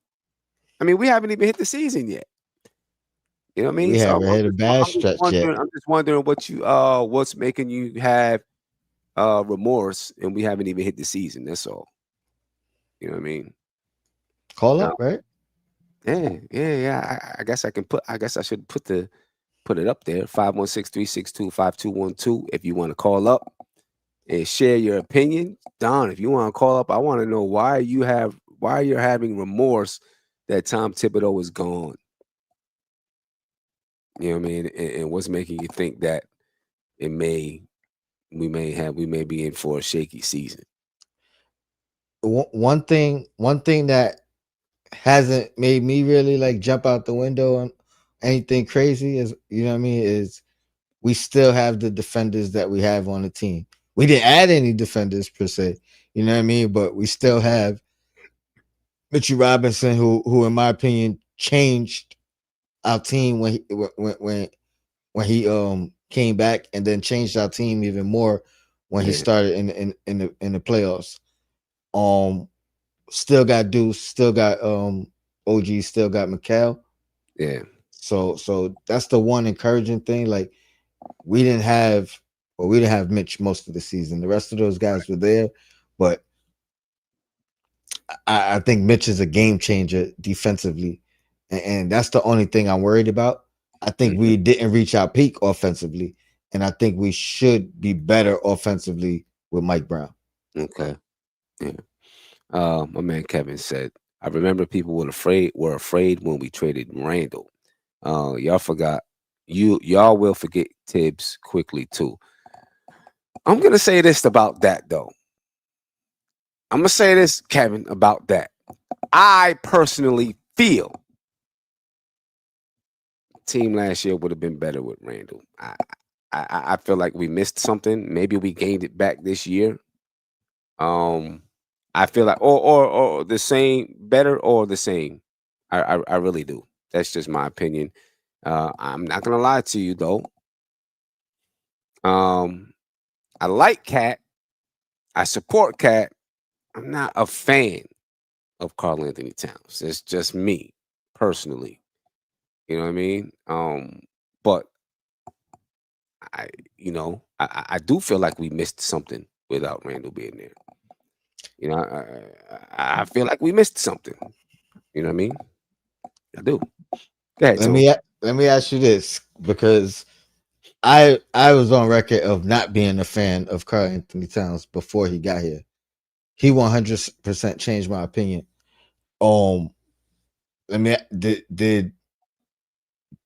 I mean, we haven't even hit the season yet. You know what I mean? We So haven't had a bad stretch yet. I'm just wondering what's making you have remorse, and we haven't even hit the season. That's all. You know what I mean? Call up, right? Yeah. I guess I should put it up there. 516-362-5212 if you want to call up and share your opinion. Don, if you want to call up, I want to know why you're having remorse that Tom Thibodeau is gone. You know what I mean? And what's making you think that we may be in for a shaky season. One thing that hasn't made me really like jump out the window on anything crazy is, you know what I mean, is we still have the defenders that we have on the team. We didn't add any defenders per se, you know what I mean, but we still have Mitchell Robinson, who in my opinion changed our team when he came back, and then changed our team even more when he started in the playoffs. Still got Deuce, still got OG, still got Mikal. Yeah. So that's the one encouraging thing. Like we didn't have Mitch most of the season. The rest of those guys were there, but I think Mitch is a game changer defensively, and that's the only thing I'm worried about. I think we didn't reach our peak offensively, and I think we should be better offensively with Mike Brown. Okay. Yeah. My man Kevin said, "I remember people were afraid when we traded Randall. Y'all forgot. Y'all will forget Tibbs quickly too." I'm gonna say this about that though. I'm gonna say this, Kevin, about that. I personally feel team last year would have been better with Randall. I feel like we missed something. Maybe we gained it back this year. I feel like or the same, better or the same. I really do. That's just my opinion. I'm not gonna lie to you though. Um, I like Cat. I support Cat. I'm not a fan of Carl Anthony Towns. It's just me personally. You know what I mean? But I do feel like we missed something without Randall being there. You know, I feel like we missed something. You know what I mean? I do. Go ahead, Tone. Let me ask you this, because I was on record of not being a fan of Karl Anthony Towns before he got here. He 100% changed my opinion. Let me did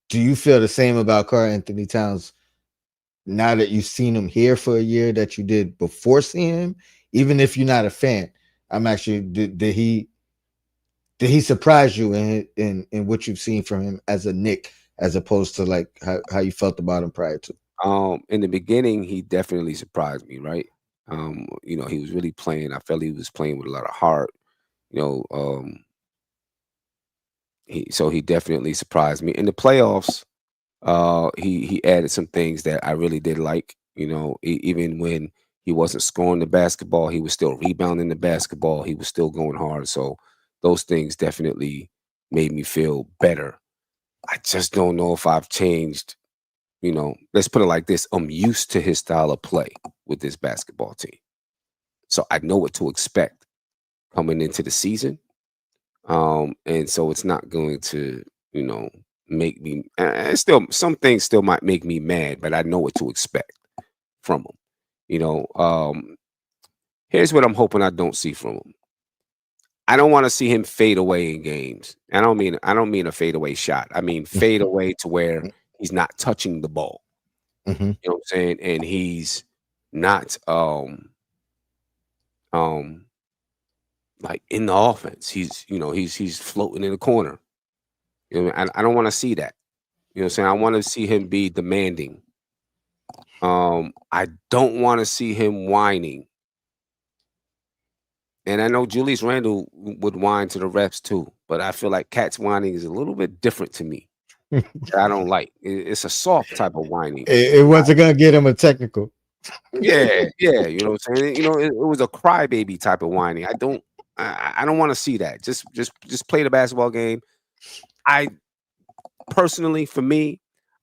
do you feel the same about Karl Anthony Towns now that you've seen him here for a year that you did before seeing him? Even if you're not a fan, I'm actually did he surprise you in what you've seen from him as a Knick, as opposed to like how you felt about him prior to? In the beginning, he definitely surprised me, right? He was really playing. I felt he was playing with a lot of heart. You know, he definitely surprised me in the playoffs. He added some things that I really did like. Even when he wasn't scoring the basketball, he was still rebounding the basketball. He was still going hard. So those things definitely made me feel better. I just don't know if I've changed. Let's put it like this: I'm used to his style of play with this basketball team, so I know what to expect coming into the season. And so it's not going to, make me. Still, some things still might make me mad, but I know what to expect from him. Here's what I'm hoping I don't see from him. I don't want to see him fade away in games. I don't mean a fade away shot. I mean fade away to where he's not touching the ball. Mm-hmm. You know what I'm saying? And he's not like in the offense. He's floating in the corner. I don't want to see that. You know what I'm saying? I want to see him be demanding. I don't want to see him whining. And I know Julius Randle would whine to the refs too, but I feel like Cat's whining is a little bit different to me. I don't like. It's a soft type of whining. It wasn't gonna get him a technical. Yeah, yeah. You know what I'm saying? It was a crybaby type of whining. I don't want to see that. Just play the basketball game. I personally, for me,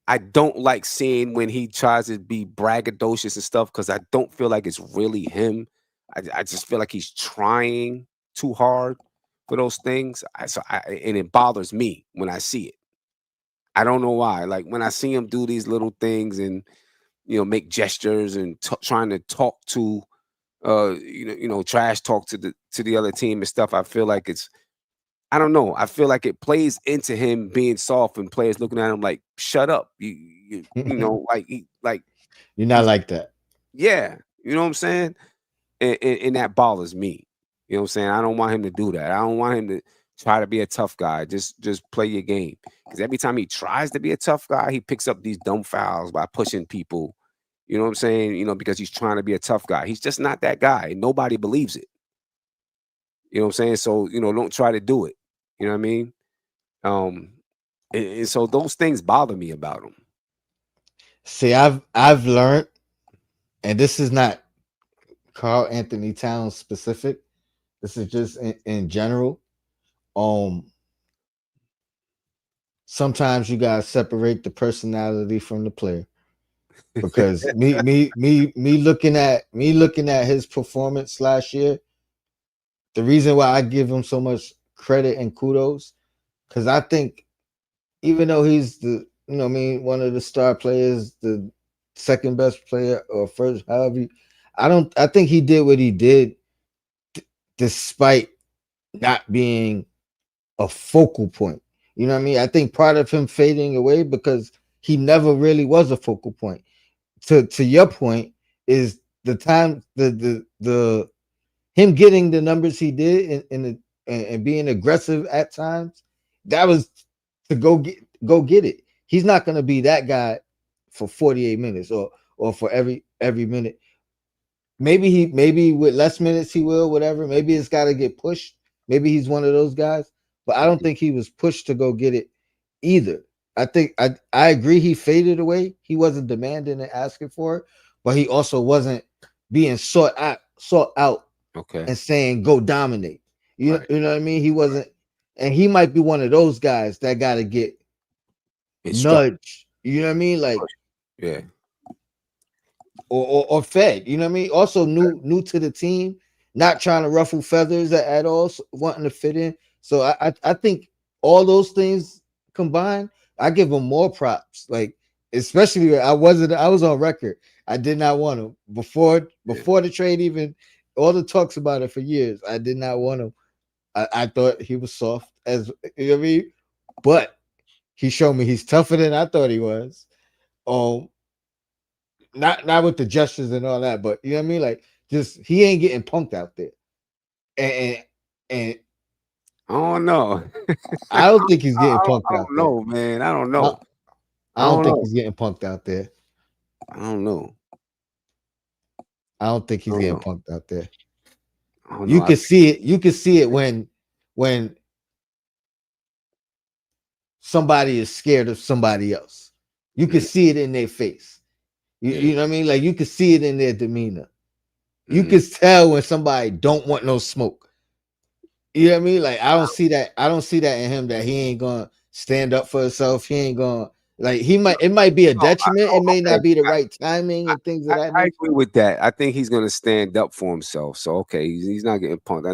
I don't like seeing when he tries to be braggadocious and stuff, because I don't feel like it's really him. I just feel like he's trying too hard for those things. And it bothers me when I see it. I don't know why. Like when I see him do these little things and make gestures and trying to talk to trash talk to the other team and stuff. I feel like I don't know. I feel like it plays into him being soft and players looking at him like, "Shut up!" Like You're not like that. yeah, you know what I'm saying, and that bothers me. You know what I'm saying? I don't want him to do that. I don't want him to try to be a tough guy. Just play your game, because every time he tries to be a tough guy, he picks up these dumb fouls by pushing people. You know what I'm saying? Because he's trying to be a tough guy. He's just not that guy, and nobody believes it. You know what I'm saying? So don't try to do it. You know what I mean? And so those things bother me about him. See, I've learned, and this is not Karl Anthony Towns specific. This is just in general. Sometimes you gotta separate the personality from the player, because me looking at his performance last year, the reason why I give him so much credit and kudos, because I think even though he's one of the star players, the second best player or first, however, I think he did what he did despite not being a focal point. You know what I mean? I think part of him fading away because he never really was a focal point. To your point is the time the him getting the numbers he did and being aggressive at times, that was to go get it. He's not going to be that guy for 48 minutes or for every minute. Maybe with less minutes he will, whatever. Maybe it's got to get pushed. Maybe he's one of those guys, but I don't think he was pushed to go get it either. I think I agree he faded away. He wasn't demanding and asking for it, but he also wasn't being sought out Okay. and saying go dominate. Right. You know what I mean? He wasn't, and he might be one of those guys that got to get nudged. You know what I mean? Like yeah. Or fed. You know what I mean? Also new to the team, not trying to ruffle feathers at all, wanting to fit in. So I think all those things combined, I give him more props. Like especially I was on record. I did not want him before the trade even. All the talks about it for years. I did not want him. I thought he was soft as you know what I mean, but he showed me he's tougher than I thought he was. Not with the gestures and all that, but you know what I mean? Like just he ain't getting punked out there. And I don't know. I don't think he's getting punked I out don't there. know, man. I don't know. I don't think he's getting punked out there. I don't know. I don't think he's getting punked out there. You can see it. You can see it when somebody is scared of somebody else. You can see it in their face. You know what I mean? Like you can see it in their demeanor. You can tell when somebody don't want no smoke. You know what I mean? Like I don't see that. I don't see that in him that he ain't gonna stand up for himself. He ain't gonna like he might. It might be a detriment. It may not be the right timing and things of that I nature. agree with that. I think he's gonna stand up for himself. So okay, he's not getting punked.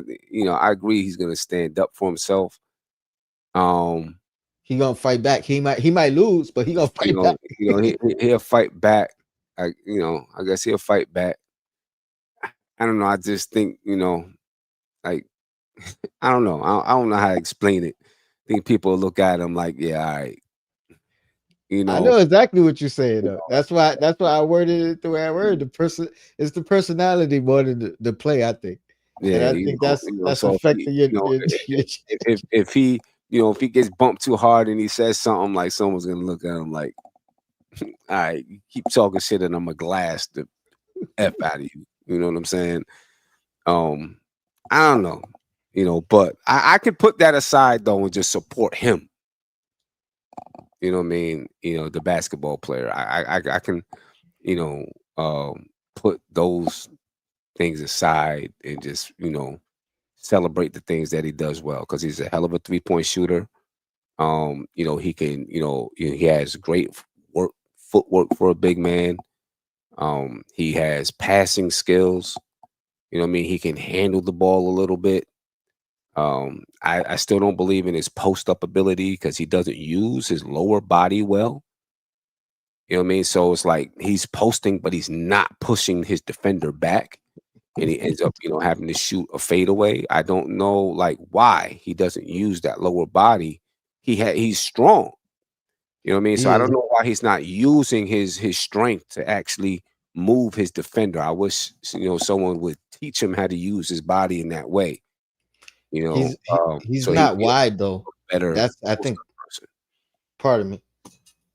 I agree he's gonna stand up for himself. He gonna fight back. He might lose, but he gonna fight back. He'll fight back. I guess he'll fight back. I don't know. I just think, like, I don't know. I don't know how to explain it. I think people look at him like, yeah, all right. I know exactly what you're saying though. That's why I worded it the way I worded. It's the personality more than the play, I think. Yeah, and I think that's affecting your if he if he gets bumped too hard and he says something, like someone's gonna look at him like, all right, you keep talking shit and I'm gonna glass the F out of you. You know what I'm saying? I don't know, but I can put that aside though and just support him. You know what I mean? The basketball player. I can, put those things aside and just, celebrate the things that he does well, because he's a hell of a 3-point shooter. He can, he has great footwork for a big man. He has passing skills. You know what I mean? He can handle the ball a little bit. I still don't believe in his post-up ability because he doesn't use his lower body well. You know what I mean? So it's like he's posting, but he's not pushing his defender back. And he ends up, having to shoot a fadeaway. I don't know, like, why he doesn't use that lower body. He's strong. You know what I mean? So I don't know why he's not using his strength to actually move his defender. I wish, someone would teach him how to use his body in that way. He's so not wide though. Better. I think. Pardon me.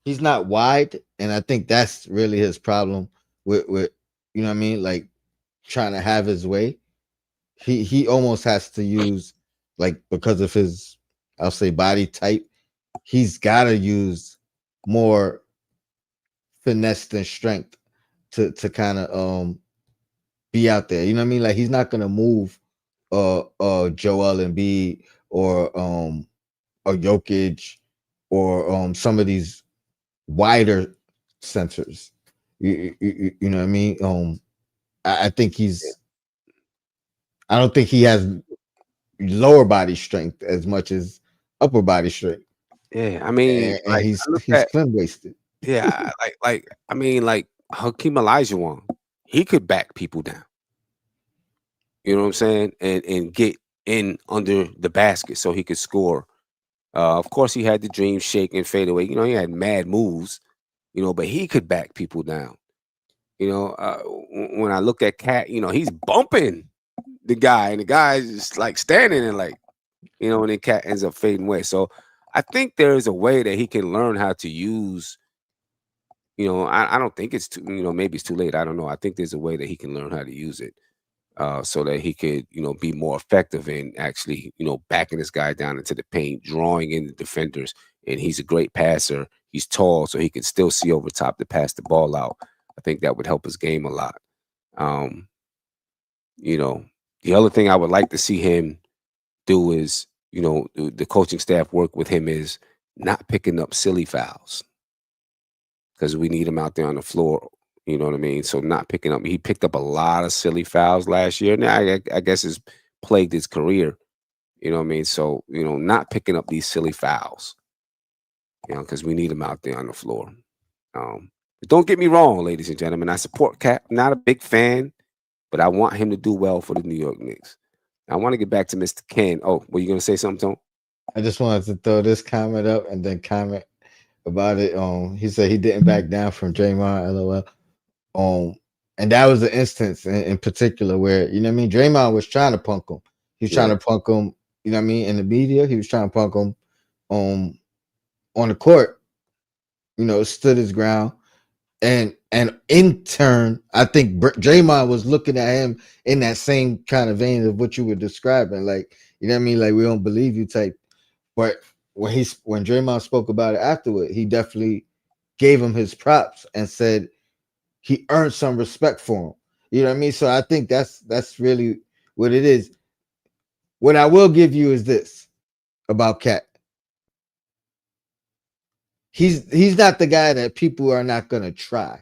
He's not wide, and I think that's really his problem with you know what I mean, like trying to have his way. He almost has to use, like, because of his, I'll say, body type. He's got to use more finesse than strength to kind of be out there. You know what I mean? Like he's not gonna move Joel Embiid or Jokic or some of these wider centers. You know what I mean? I think I don't think he has lower body strength as much as upper body strength. Yeah, I mean, and he's slim waisted. Yeah, like Hakeem Olajuwon, he could back people down. You know what I'm saying? And get in under the basket so he could score. Of course, he had the dream shake and fade away. He had mad moves, but he could back people down. When I look at Cat, he's bumping the guy, and the guy is just like standing and like, and then Cat ends up fading away. So I think there is a way that he can learn how to use. I don't think it's too, maybe it's too late. I don't know. I think there's a way that he can learn how to use it. So that he could, be more effective in actually, backing this guy down into the paint, drawing in the defenders. And he's a great passer. He's tall, so he can still see over top to pass the ball out. I think that would help his game a lot. The other thing I would like to see him do is, the coaching staff work with him is not picking up silly fouls, because we need him out there on the floor. You know what I mean? So not picking up. He picked up a lot of silly fouls last year. Now I guess it's plagued his career. You know what I mean? So, not picking up these silly fouls, because we need him out there on the floor. But don't get me wrong, ladies and gentlemen. I support Cap. Not a big fan, but I want him to do well for the New York Knicks. I want to get back to Mr. Ken. Oh, were you going to say something, Tone? I just wanted to throw this comment up and then comment about it. He said he didn't back down from Draymond, LOL. And that was the instance in particular where, Draymond was trying to punk him. He was trying to punk him, in the media. He was trying to punk him on the court, stood his ground. And in turn, I think Draymond was looking at him in that same kind of vein of what you were describing. Like, like, we don't believe you type. But when Draymond spoke about it afterward, he definitely gave him his props and said he earned some respect for him. You know what I mean? So I think that's really what it is. What I will give you is this about Cat. He's not the guy that people are not gonna try.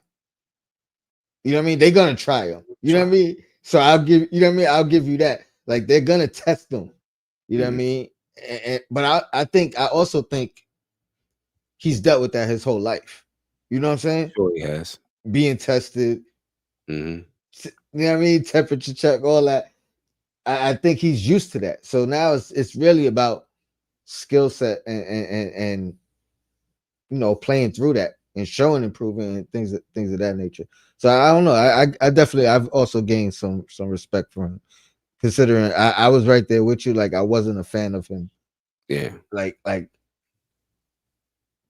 You know what I mean? They're gonna try him. You know what I mean? So I'll give I'll give you that. Like, they're gonna test him. You know what I mean? But I also think he's dealt with that his whole life. You know what I'm saying? Sure, he has. Being tested. Mm-hmm. You know what I mean? Temperature check, all that. I think he's used to that. So now it's really about skill set and playing through that and showing improvement and things of that nature. So I don't know. I've also gained some respect for him, considering I was right there with you. Like, I wasn't a fan of him. Yeah. Like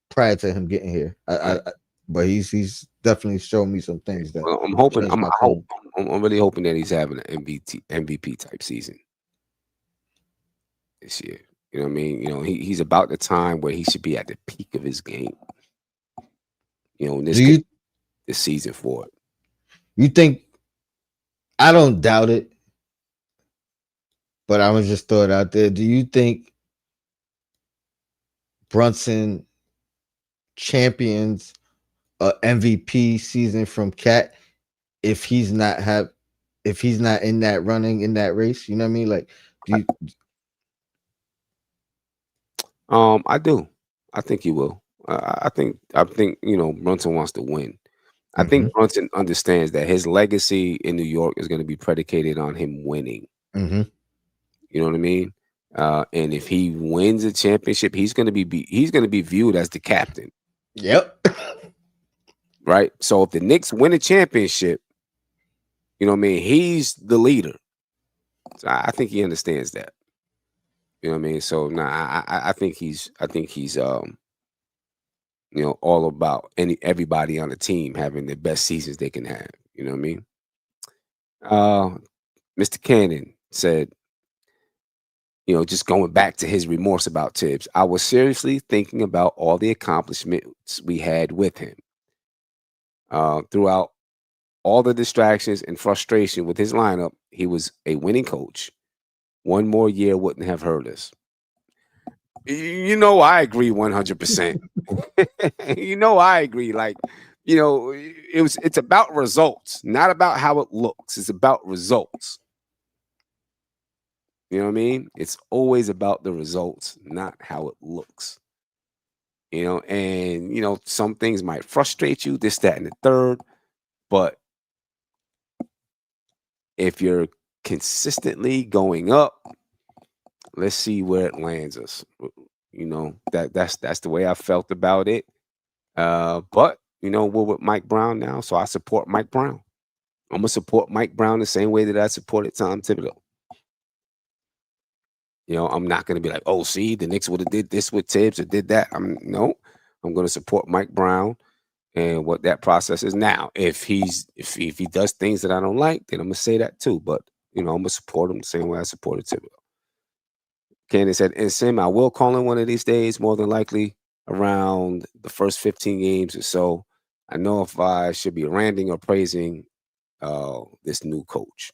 prior to him getting here, but he's definitely shown me some things that. Well, I'm really hoping that he's having an MVP type season this year. You know what I mean? He's about the time where he should be at the peak of his game. This season for it. You think? I don't doubt it, but I was just throw it out there. Do you think Brunson champions a MVP season from Cat if he's not in that running, in that race? You know what I mean? Like, do you? I do. I think he will. I think Brunson wants to win. I think Brunson understands that his legacy in New York is going to be predicated on him winning. Mm-hmm. You know what I mean? And if he wins a championship, he's going to be viewed as the captain. Yep. Right. So if the Knicks win a championship, you know what I mean, he's the leader. So I think he understands that. You know what I mean? So I think he's all about everybody on the team having the best seasons they can have. You know what I mean? Mr. Cannon said, just going back to his remorse about Tibbs, I was seriously thinking about all the accomplishments we had with him. Throughout all the distractions and frustration with his lineup, he was a winning coach. One more year wouldn't have hurt us. I agree 100%. I agree. Like, it's about results, not about how it looks. It's about results. You know what I mean? It's always about the results, not how it looks. And some things might frustrate you, this, that, and the third. But if you're consistently going up, let's see where it lands us. That's the way I felt about it. But we're with Mike Brown now, so I support Mike Brown. I'm gonna support Mike Brown the same way that I supported Tom Thibodeau. I'm not gonna be like, oh, see, the Knicks would have did this with Tibbs or did that. I'm gonna support Mike Brown and what that process is. Now, if he does things that I don't like, then I'm gonna say that too. But I'm gonna support him the same way I supported Thibodeau. Candace said, and Sim, I will call in one of these days, more than likely around the first 15 games or so. I know if I should be ranting or praising this new coach.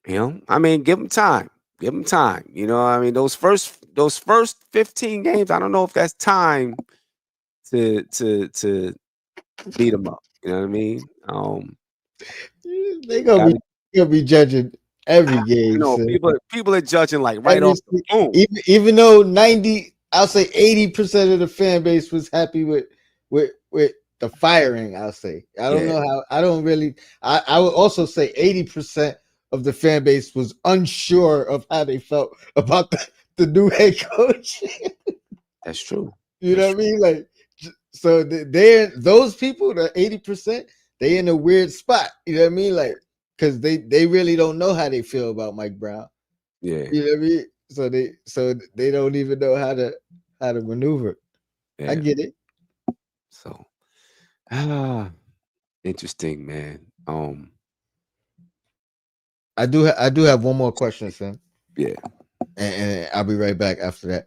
I mean, give him time. Give him time. I mean, those first 15 games, I don't know if that's time to beat him up. You know what I mean? They gonna be judging every game. People are judging like right off the boom. Even though 90, I'll say 80% of the fan base was happy with the firing. I'll say I don't know how. I don't really. I would also say 80% of the fan base was unsure of how they felt about the new head coach. That's true. You know what I mean? Like, so they're those people, the 80%, they in a weird spot. You know what I mean? Like, because they really don't know how they feel about Mike Brown. Yeah. You know what I mean? So they don't even know how to maneuver. Yeah. I get it. So interesting, man. I do have one more question, Sam. Yeah. And I'll be right back after that.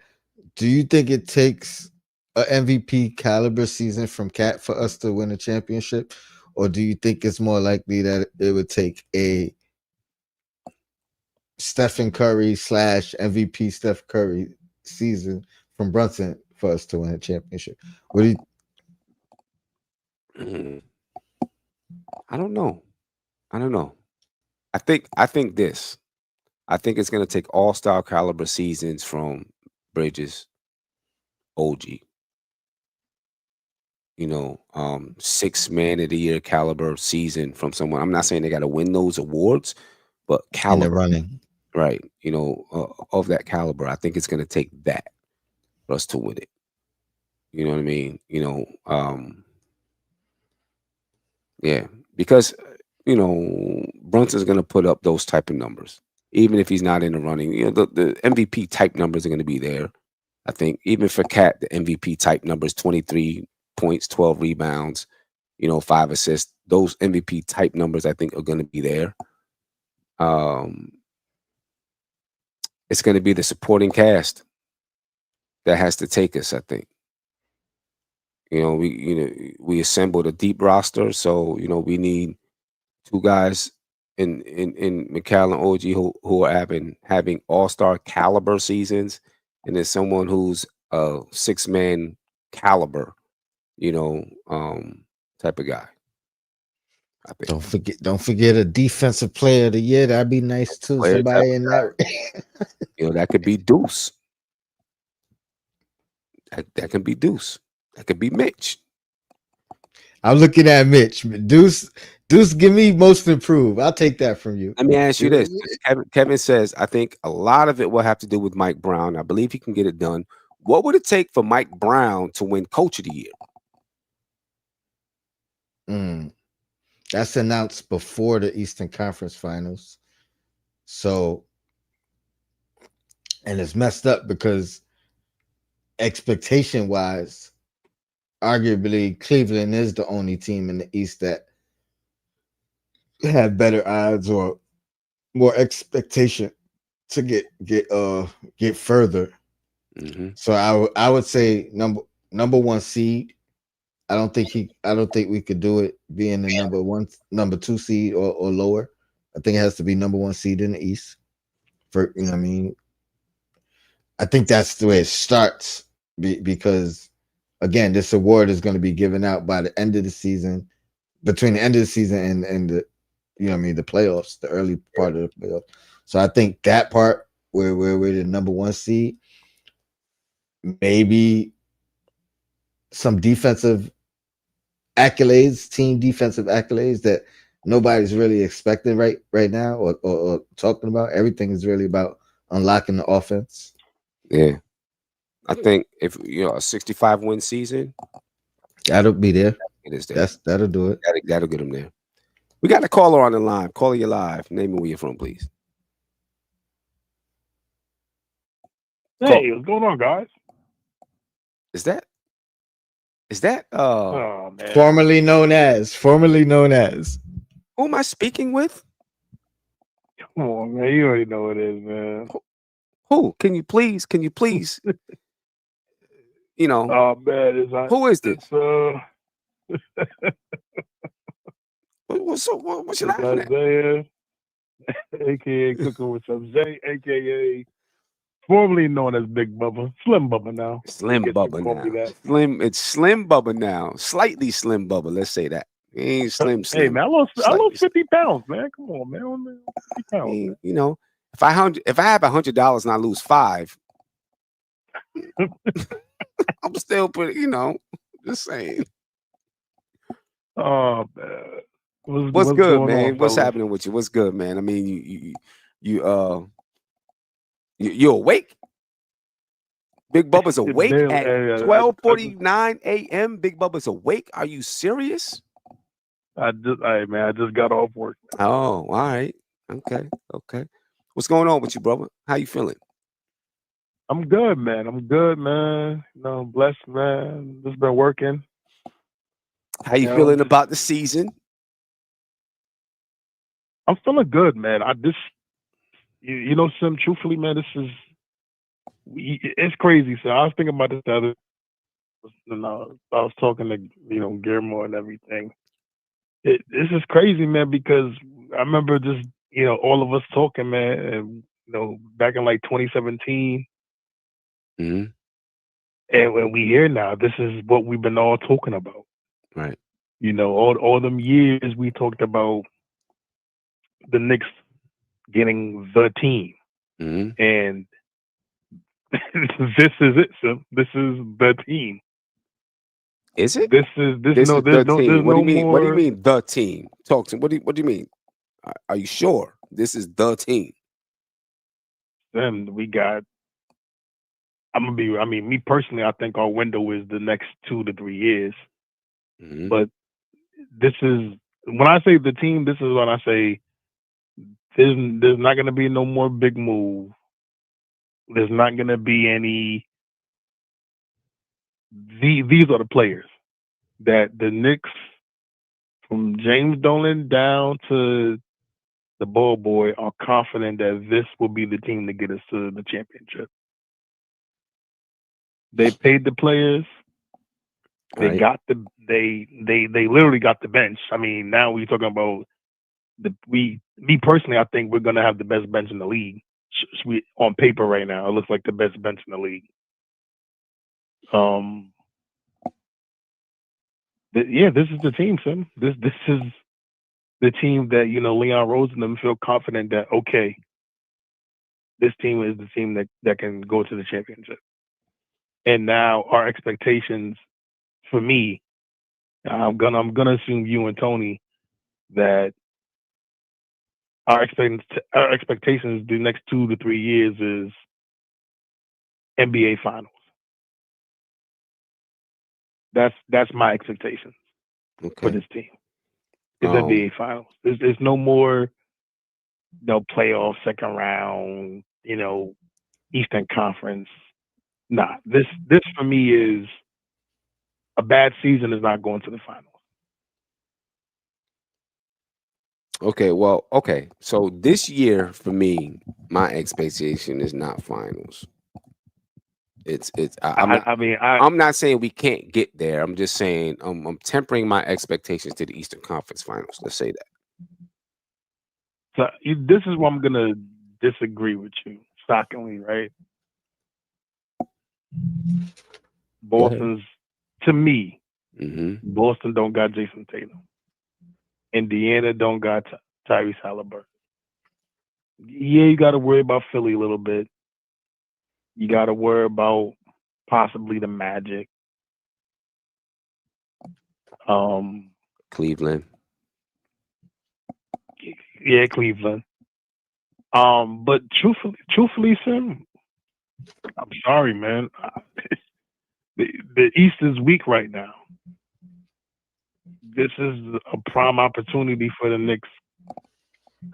Do you think it takes an MVP caliber season from Cat for us to win a championship? Or do you think it's more likely that it would take a Stephen Curry / MVP Steph Curry season from Brunson for us to win a championship? What do you? I don't know. I think this. I think it's going to take all-star caliber seasons from Bridges, OG. 6 man of the year caliber season from someone. I'm not saying they got to win those awards, but caliber. In the running. Right. Of that caliber. I think it's going to take that for us to win it. You know what I mean? Yeah, because Brunson's going to put up those type of numbers, even if he's not in the running. The MVP type numbers are going to be there. I think even for Cat, the MVP type numbers: 23 points, 12 rebounds, 5 assists. Those MVP type numbers, I think, are going to be there. It's going to be the supporting cast that has to take us, I think. We assembled a deep roster, so we need 2 guys in McCall and OG who are having all-star caliber seasons, and then someone who's a 6-man caliber, type of guy. I think. Don't forget a defensive player of the year. That'd be nice too. Somebody in that. That could be Deuce. That can be Deuce. That could be Mitch. I'm looking at Mitch. Deuce, give me most improved. I'll take that from you. Let me ask you this. Kevin says, I think a lot of it will have to do with Mike Brown. I believe he can get it done. What would it take for Mike Brown to win Coach of the Year? That's announced before the Eastern Conference Finals. So, and it's messed up because expectation-wise, arguably Cleveland is the only team in the East that have better odds or more expectation to get further. Mm-hmm. So I would say number 1 seed. I don't think we could do it being the number 2 seed or lower. I think it has to be number 1 seed in the East. I think that's the way it starts because again, this award is going to be given out by the end of the season, between the end of the season and the the playoffs, the early part of the playoffs. So I think that part where we're the number 1 seed, maybe some defensive accolades, team defensive accolades that nobody's really expecting right now or talking about. Everything is really about unlocking the offense. Yeah. I think if a 65 win season, That'll be there. it is there. That'll do it. That'll get them there. We got a caller on the line. Caller, you live. Name me where you're from, please. Hey, what's going on, guys? Is that Oh man, Formerly known as. who am I speaking with? come on, man. You already know what it is, man. Who? Can you please? Oh man, who is this? It's What's you laughing at? Isaiah, aka Cooking with some Zay, aka formerly known as Big Bubba, Slim Bubba now. Slim I guess you Bubba call me now. that. It's Slim Bubba now. Slightly Slim Bubba. Let's say that. He ain't slim. Hey man, I lost Slightly 50 pounds, man. Come on, man. 50 I pounds. mean, if I have $100 and I lose $5, I'm still pretty. Just saying. Oh man. What's good, going man? on, What's fellas? happening with you? What's good, man? I mean, you awake? Big Bubba's awake Barely, at hey, 12:49 a.m. Big Bubba's awake. Are you serious? I just got off work. Oh, all right. Okay. What's going on with you, brother? How you feeling? I'm good, man. Blessed, man. Just been working. How you feeling about the season? I'm feeling good, man. Sim, truthfully, man, it's crazy. So I was thinking about this the other, I was talking to, Guillermo and everything. This is crazy, man, because I remember just, all of us talking, man, and, back in like 2017. Mm-hmm. And when we hear now, this is what we've been all talking about. Right. All them years we talked about the Knicks getting the team. Mm-hmm. And this is it, Sim. This is the team. Is it? There's no Mean? more. What do you mean the team? Talk to me. What do you mean? Are you sure this is the team? Sim, we got. Me personally, I think our window is the next 2 to 3 years. Mm-hmm. But this is when I say the team. This is when I say there's not going to be no more big move. There's not going to be any. These are the players that the Knicks, from James Dolan down to the ball boy, are confident that this will be the team to get us to the championship. They paid the players. They got they literally got the bench. I mean, now we're talking about me personally, I think we're gonna have the best bench in the league. On paper right now, it looks like the best bench in the league. This is the team, Sim. This is the team that Leon Rose and them feel confident that okay, this team is the team that can go to the championship. And now our expectations, for me, I'm gonna assume you and Tony that our expectations the next 2 to 3 years is NBA Finals. That's my expectations for this team. It's NBA Finals. There's no more playoff, second round, Eastern Conference. Nah, this for me is a bad season is not going to the finals. Okay. So this year for me, my expectation is not finals. I'm not saying we can't get there. I'm just saying I'm tempering my expectations to the Eastern Conference Finals. Let's say that. So this is where I'm gonna disagree with you, shockingly, right? Boston's, to me, Boston don't got Jason Tatum. Indiana don't got Tyrese Halliburton. Yeah, you got to worry about Philly a little bit. You got to worry about possibly the Magic. Cleveland. Yeah, Cleveland. But truthfully, Sim, I'm sorry, man. The East is weak right now. This is a prime opportunity for the Knicks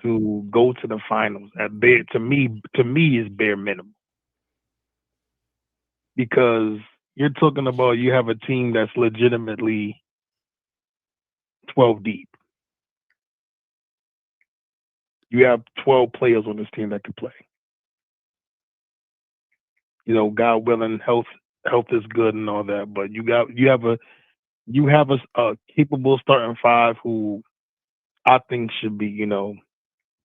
to go to the finals. At bare, to me, is bare minimum, because you're talking about you have a team that's legitimately 12 deep. You have 12 players on this team that can play. You know, God willing, health is good and all that, but you have a capable starting five who I think should be, you know,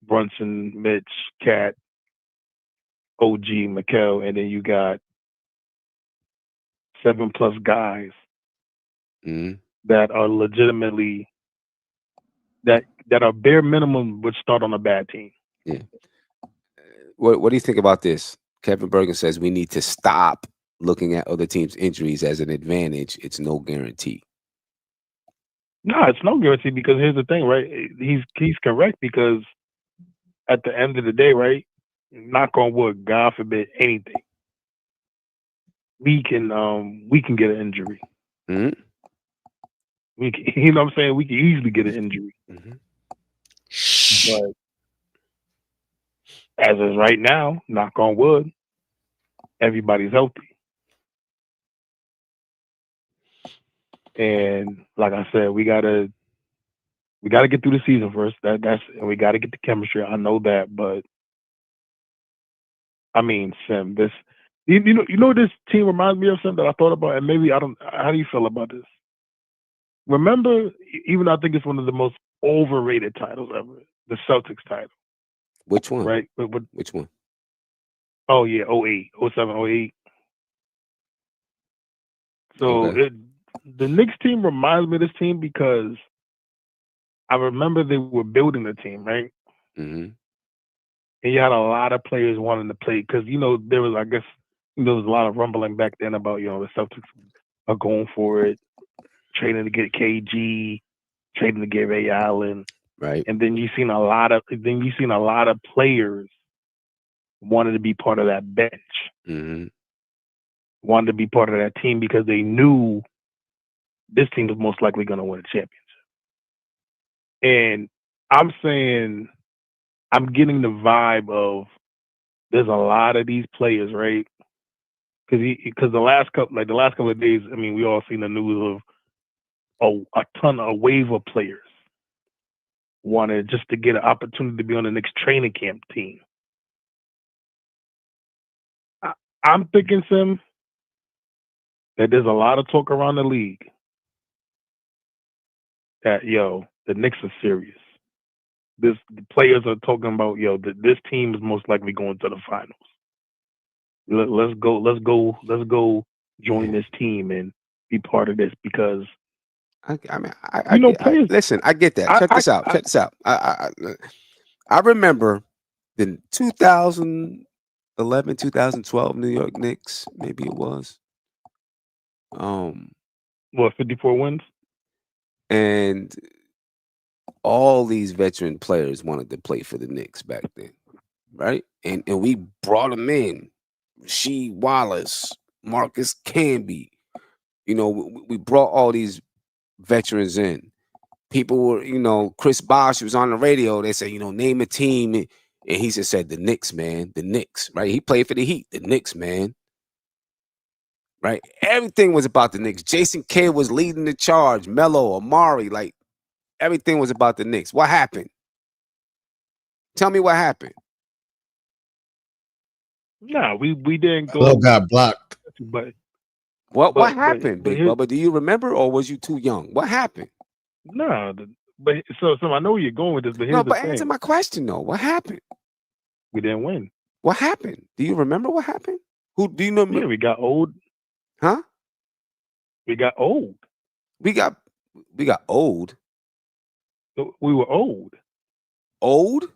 Brunson, Mitch, Cat, OG, Mikel, and then you got 7+ guys Mhm. that are legitimately that are bare minimum would start on a bad team. Yeah. What do you think about this? Kevin Bergen says we need to stop looking at other teams' injuries as an advantage. It's no guarantee. No, it's no guarantee, because here's the thing, right? He's correct, because at the end of the day, right? Knock on wood, God forbid anything, we can get an injury. Mhm. We can, you know what I'm saying? We can easily get an injury. Mhm. But as is right now, knock on wood, everybody's healthy. And like I said, we gotta get through the season first. And we gotta get the chemistry. I know that, but I mean, Sim, this you know what this team reminds me of, Sim, that I thought about, and maybe I don't. How do you feel about this? Remember, even though I think it's one of the most overrated titles ever, the Celtics title, Which one? right? Which one? Oh yeah, 08, 07, 08. So Okay. the Knicks team reminds me of this team, because I remember they were building the team, right? Mm-hmm. And you had a lot of players wanting to play, because you know there was, I guess, there was a lot of rumbling back then about, you know, the Celtics are going for it, trading to get KG, trading to get Ray Allen, Right. and then you seen a lot of players wanted to be part of that bench, Mm-hmm. wanted to be part of that team, because they knew this team was most likely going to win a championship. And I'm saying, I'm getting the vibe of there's a lot of these players, right? Because the last couple of days, I mean, we all seen the news of a wave of players wanted just to get an opportunity to be on the Knicks training camp team. I'm thinking, Sim, that there's a lot of talk around the league that, the Knicks are serious. The players are talking about, that this team is most likely going to the finals. Let's go join this team and be part of this, because I mean, I get. players. Listen, I get that. Check this out. Check this out. I remember the 2011, 2012 New York Knicks. Maybe it was. What, 54 wins? And all these veteran players wanted to play for the Knicks back then, right? And we brought them in. Rasheed Wallace, Marcus Camby. You know, we brought all these veterans in. People were, Chris Bosh was on the radio. They said, name a team. And he just said, the Knicks, man. The Knicks, right? He played for the Heat. The Knicks, man. Right? Everything was about the Knicks. Jason Kidd was leading the charge. Melo, Amari, like everything was about the Knicks. What happened? Tell me what happened. No, we didn't go. Club got blocked. But what happened, but Big Bubba? Do you remember, or was you too young? What happened? No, but so I know where you're going with this, but here's No, the but thing: answer my question though. What happened? we didn't win. What happened? Do you remember what happened? Who do you know? Yeah, we got old. Huh? We got old. We got old. We were old. Old?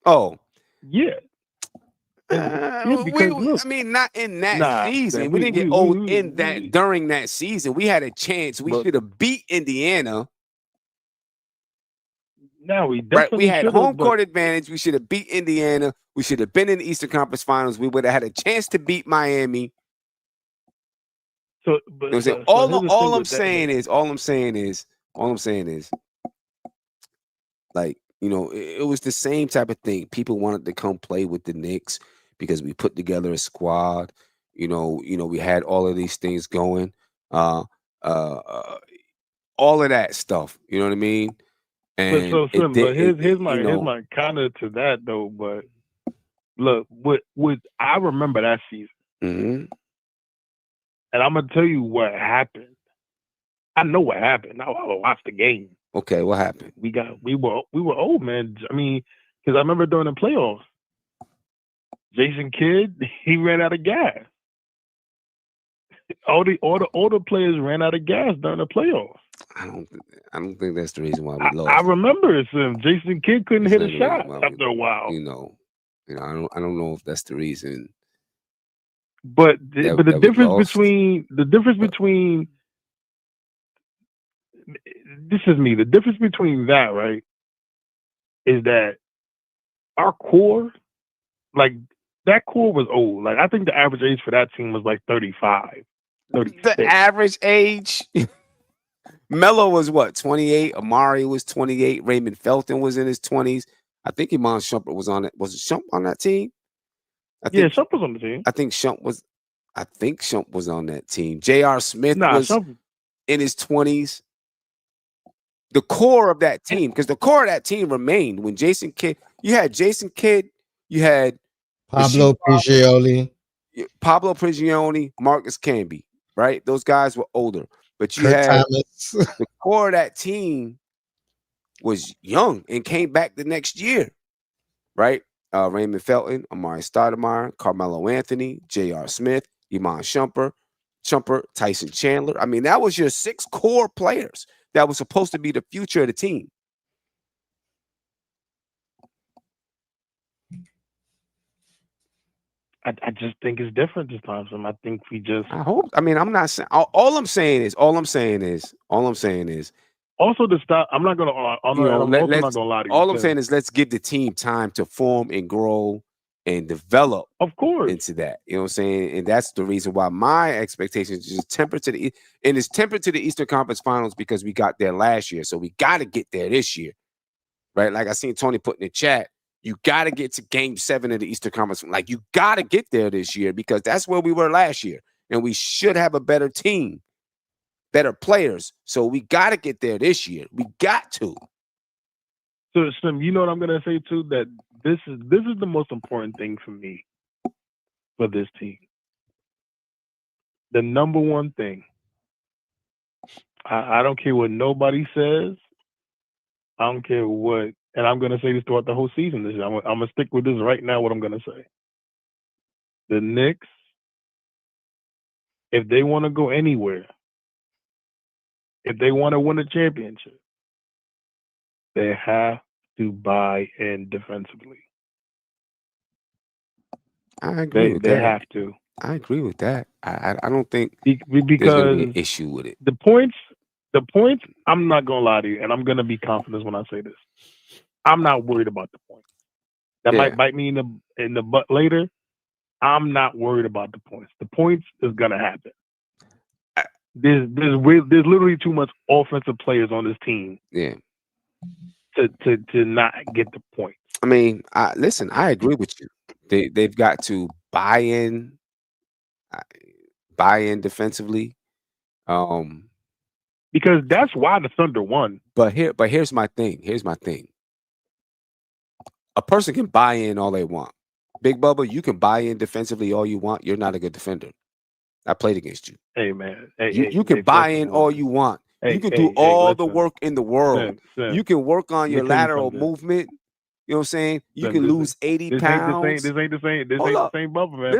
Oh. Yeah. Because look, I mean, not in that season. man, We didn't get old in that during that season. We had a chance. We should have beat Indiana. No, we Right? definitely We had should home have, but court advantage. We should have beat Indiana. We should have been in the Eastern Conference Finals. We would have had a chance to beat Miami. so You know but what I'm saying? so here's the All thing I'm with that. saying is, like, you know, it was the same type of thing. People wanted to come play with the Knicks because we put together a squad. You know, we had all of these things going. Uh, all of that stuff. You know what I mean? But And so it Sim, but did. here's You my counter to that though. But look, what I remember that season, mhm. and I'm gonna tell you what happened. I know what happened. I watched the game. Okay, what happened? We were old, man. I mean, because I remember during the playoffs, Jason Kidd, he ran out of gas. All the older players ran out of gas during the playoffs. I don't think that's the reason why we I lost. remember it. Jason Kidd couldn't That's hit a not the reason shot why after a while. you know, I don't know if that's the reason. But the that we difference lost. between this is me. The difference between that, right, is that our core, like that core was old. Like I think the average age for that team was like 35, 36. The average age. Melo was what, 28? Amari was 28. Raymond Felton was in his 20s. I think Iman Shumpert was on it. Was it Shump on that team? Yeah, Shump was on the team. I think Shump was on that team. J.R. Smith was Shump in his 20s. The core of that team, because the core of that team remained when Jason Kidd. You had Jason Kidd. You had Pablo Prigioni, Marcus Camby. Right, those guys were older, but you Kurt had Thomas. the core of that team was young and came back the next year. Right, Raymond Felton, Amari Stoudemire, Carmelo Anthony, J.R. Smith, Iman Shumpert, Tyson Chandler. I mean, that was your 6 core players that was supposed to be the future of the team. I just think it's different this time. So I think we just. I hope. I mean, I'm not saying. All I'm saying is. Also, to stop. I'm not gonna. I'm also not gonna lie to you. All I'm saying is, let's give the team time to form and grow and develop. Of course. Into that, you know what I'm saying, and that's the reason why my expectations is tempered to the Eastern Conference Finals because we got there last year, so we got to get there this year, right? Like I seen Tony put in the chat, you got to get to Game 7 of the Eastern Conference. Like you got to get there this year because that's where we were last year, and we should have a better team, better players. So we got to get there this year. We got to. So, Slim, you know what I'm gonna say too? That this is the most important thing for me for this team. The number one thing. I don't care what nobody says. I don't care what, and I'm gonna say this throughout the whole season. This I'm gonna stick with this right now. What I'm gonna say. The Knicks, if they want to go anywhere, if they want to win a championship, they have to buy in defensively. I agree with that. They have to. I agree with that. I don't think because there's gonna be an issue with it. The points. I'm not gonna lie to you, and I'm gonna be confident when I say this. I'm not worried about the points. That might bite me in the butt later. I'm not worried about the points. The points is gonna happen. There's literally too much offensive players on this team. Yeah. To not get the points. I mean, listen, I agree with you. They've got to buy in defensively. Because that's why the Thunder won. But here's my thing. A person can buy in all they want. Big Bubba, you can buy in defensively all you want. You're not a good defender. I played against you. Hey, man. You can buy in all you want. You can do all the work in the world. You can work on your lateral movement. You know what I'm saying? You can lose 80 pounds. This ain't the same Bubba, man.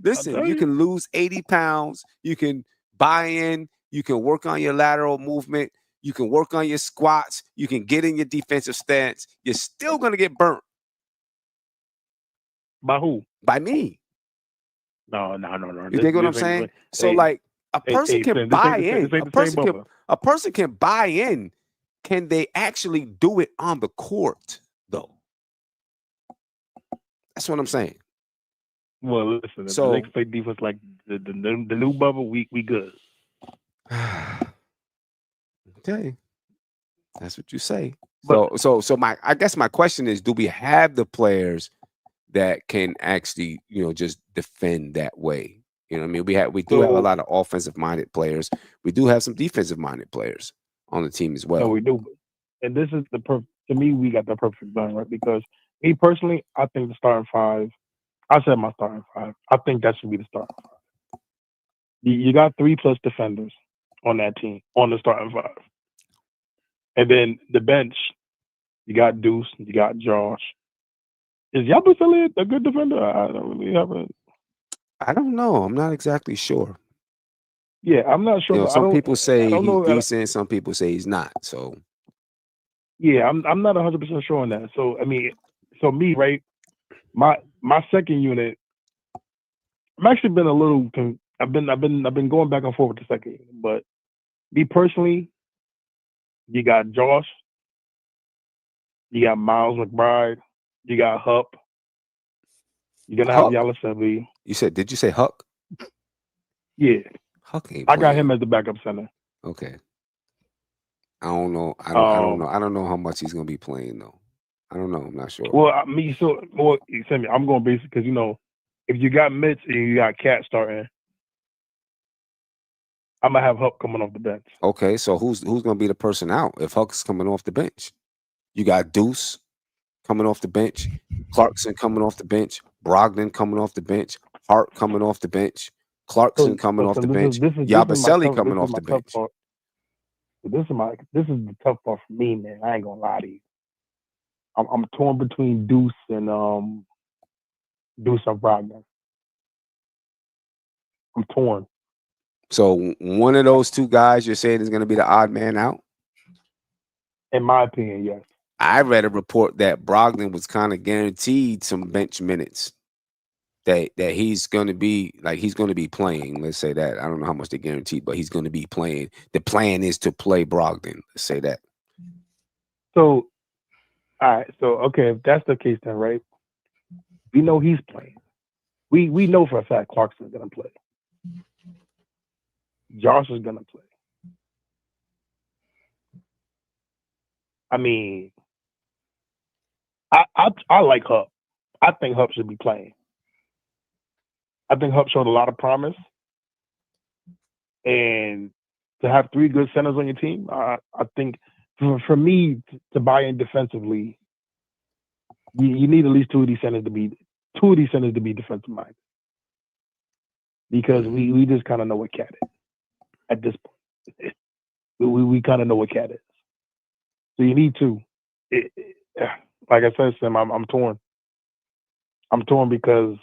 Listen, you can lose 80 pounds. You can buy in. You can work on your lateral movement. You can work on your squats. You can get in your defensive stance. You're still going to get burnt. By who? By me. No. You dig what I'm saying? So, like, a person can buy in. A person can buy in can they actually do it on the court, though? That's what I'm saying. Well, listen, if So- the Knicks play defense like the new bubble, we good. Okay, that's what you say. But- So I guess my question is, do we have the players that can actually, just defend that way? You know what I mean? We do have a lot of offensive minded players. We do have some defensive minded players on the team as well. No, we do. And this is to me, we got the perfect blend, right? Because me personally, I think the starting five, I said my starting five. I think that should be the starting five. You got 3+ defenders on that team, on the starting five. And then the bench, you got Deuce, you got Josh. Is Yabusele a good defender? I don't really have a... I don't know. I'm not exactly sure. Yeah, I'm not sure. Some people say he's know. decent. Some people say he's not. So yeah, I'm not 100% sure on that. So I mean, me, right? My second unit, I'm actually been a little. I've been going back and forth with the second unit, but me personally, you got Josh, you got Miles McBride, you got Hupp. You're gonna have Yabusele. You said? Did you say Huck? Yeah, Huck ain't I got playing. him as the backup center. Okay. I don't know. I don't know. I don't know how much he's gonna be playing though. I don't know. I'm not sure. Well, you send me. I'm going basic because if you got Mitch and you got Cat starting, I'm gonna have Huck coming off the bench. Okay, so who's gonna be the person out if Huck's coming off the bench? You got Deuce coming off the bench, Clarkson coming off the bench, Brogdon coming off the bench, Hart coming off the bench, Clarkson coming off the bench, Yabusele coming off the bench. This is the tough part for me, man. I ain't gonna lie to you. I'm torn between Deuce and Brogdon. I'm torn. So one of those two guys you're saying is going to be the odd man out? In my opinion, yes. I read a report that Brogdon was kind of guaranteed some bench minutes. That he's going to be playing. Let's say that. I don't know how much they guaranteed, but he's going to be playing. The plan is to play Brogdon. Let's say that. So, all right. So, okay, if that's the case, then right, we know he's playing. We know for a fact Clarkson's gonna play. Josh is gonna play. I mean, I like Hupp. I think Hupp should be playing. I think Hupp showed a lot of promise, and to have 3 good centers on your team, I think for me to buy in defensively, you need at least 2 of these centers to be defensive minded, because we just kind of know what Cat is at this point. We kind of know what Cat is, so you need 2. Like I said, Sam, I'm torn. I'm torn because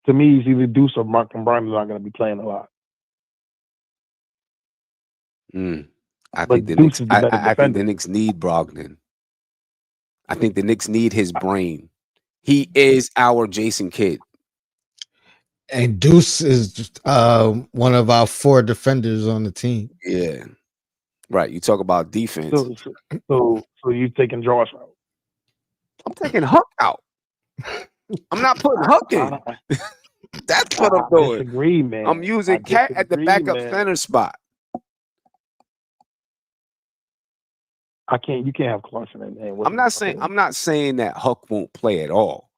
to me, it's either Deuce or Mark and Brian are not going to be playing a lot. I think the Knicks need Brogdon. I think the Knicks need his brain. He is our Jason Kidd. And Deuce is one of our 4 defenders on the team. Yeah. Right. You talk about defense. So you taking Josh out? I'm taking Huck out. I'm not putting Huck in. That's what I'm doing. I disagree, man. I'm using Cat at the backup center spot. You can't have Clarkson in there. I'm not saying that Huck won't play at all.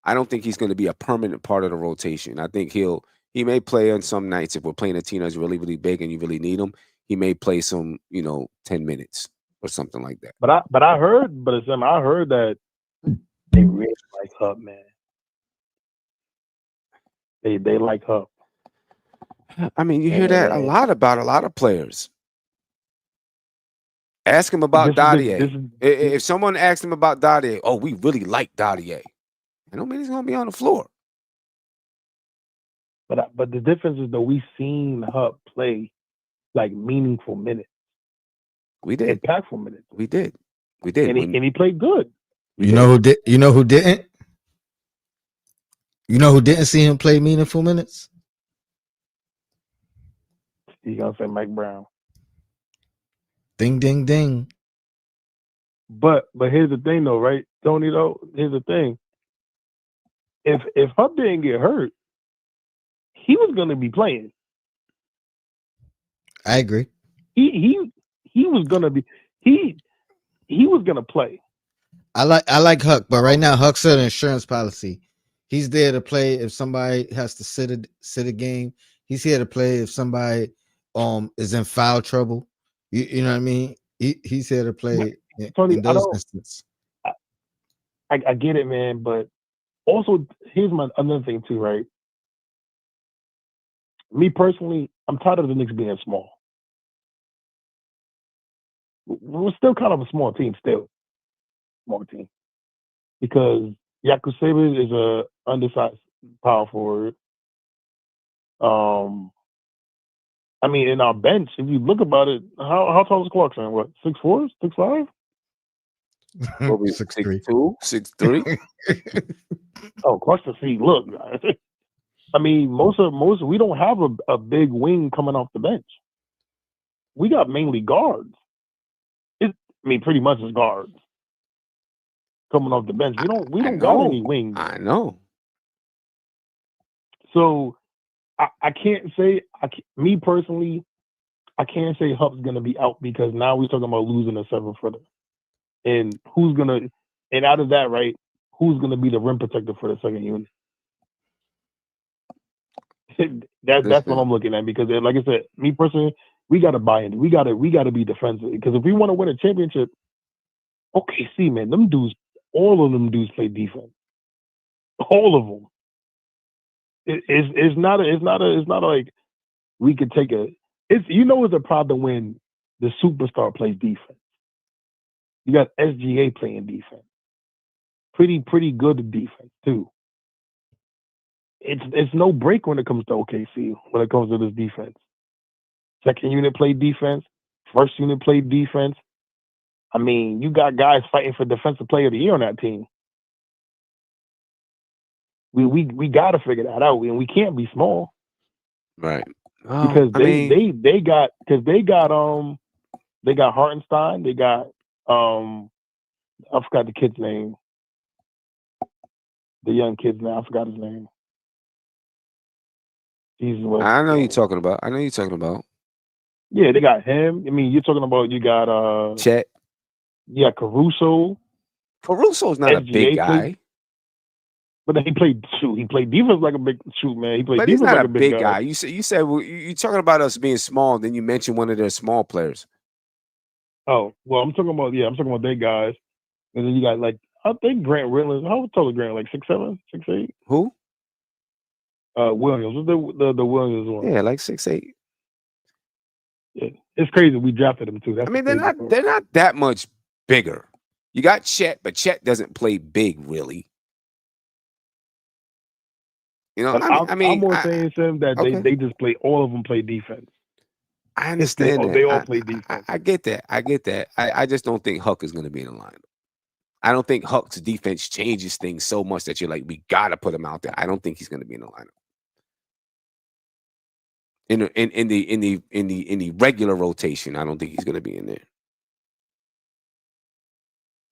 I don't think he's going to be a permanent part of the rotation. I think he may play on some nights if we're playing a team that's really, really big and you really need him. He may play some, 10 minutes or something like that. But I heard that they really like Huck, man. They like Huck. I mean, you hear that a lot about a lot of players. Ask him about Dadier. If someone asked him about Dadier, oh, we really like Dadier. I don't mean he's going to be on the floor. But the difference is that we've seen Huck play like meaningful minutes. We did. Impactful minutes. We did. And he played good. You know who didn't? You know who didn't see him play meaningful minutes? You gonna say Mike Brown? Ding, ding, ding. But here's the thing, though, right, Tony? Though, here's the thing: if Huff didn't get hurt, he was going to be playing. I agree. He was going to be he was going to play. I like Huck, but right now Huck's an insurance policy. He's there to play if somebody has to sit a game. He's here to play if somebody is in foul trouble. You know what I mean? He's here to play Tony, in those instances. I get it, man, but also here's another thing too, right? Me personally, I'm tired of the Knicks being small. We're still kind of a small team, because Yaku Sabres is a undersized power forward. I mean, in our bench, if you look about it, how tall is Clarkson? What, 6'4", 6'5"? What we 6'2", 6'3"? Oh, Clarkson, see, look, I mean, most we don't have a big wing coming off the bench. We got mainly guards. Pretty much it's guards coming off the bench. We don't got any wings. I know. So I can't say me personally. I can't say Huff's gonna be out because now we're talking about losing a 7-footer, and out of that, right? Who's gonna be the rim protector for the second unit? That's what I'm looking at, because, like I said, me personally, we got to buy in. We got to be defensive, because if we want to win a championship, OKC, man, all of them dudes play defense. All of them. It's not like we could take it's a problem when the superstar plays defense. You got SGA playing defense. Pretty good at defense too. It's no break when it comes to OKC, when it comes to this defense. Second unit played defense. First unit played defense. I mean, you got guys fighting for Defensive Player of the Year on that team. We got to figure that out, and we can't be small, right? Because they got Hartenstein. They got I forgot the kid's name. The young kid's name. I forgot his name. Jesus, I know you're talking about. Yeah, they got him. I mean, you're talking about, you got Chet. Yeah, Caruso. Caruso's not a big guy. But then he played defense like a big man. He played but defense he's not like a big guy. You said you're talking about us being small. Then you mentioned one of their small players. Oh, well, I'm talking about their guys. And then you got, like, I think Grant Williams. How tall is Grant? Like 6'7", 6'8"? Who? Williams. What's the Williams one? Yeah, like 6'8". Yeah, it's crazy. We drafted him too. They're not that much bigger. You got Chet, but Chet doesn't play big, really. You know, I'm more saying, Sam, that they just play. All of them play defense. I understand that. They all play defense. I get that. I just don't think Huck is going to be in the lineup. I don't think Huck's defense changes things so much that you're like, we got to put him out there. I don't think he's going to be in the lineup. In the regular rotation, I don't think he's going to be in there.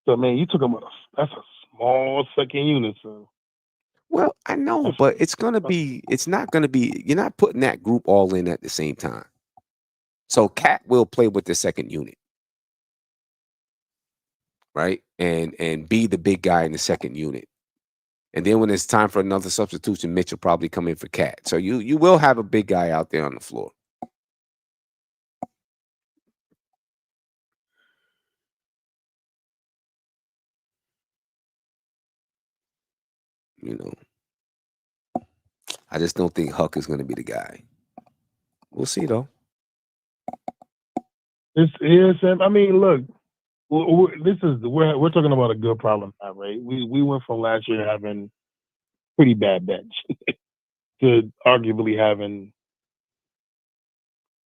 So, man, you took him with us. That's a small second unit, so. Well, I know, but it's not going to be, you're not putting that group all in at the same time. So Cat will play with the second unit, right? And be the big guy in the second unit. And then when it's time for another substitution, Mitch will probably come in for Cat. So you will have a big guy out there on the floor. You know, I just don't think Huck is going to be the guy. We'll see, though. Sam. I mean, look, we're talking about a good problem now, right? We went from last year having pretty bad bench to arguably having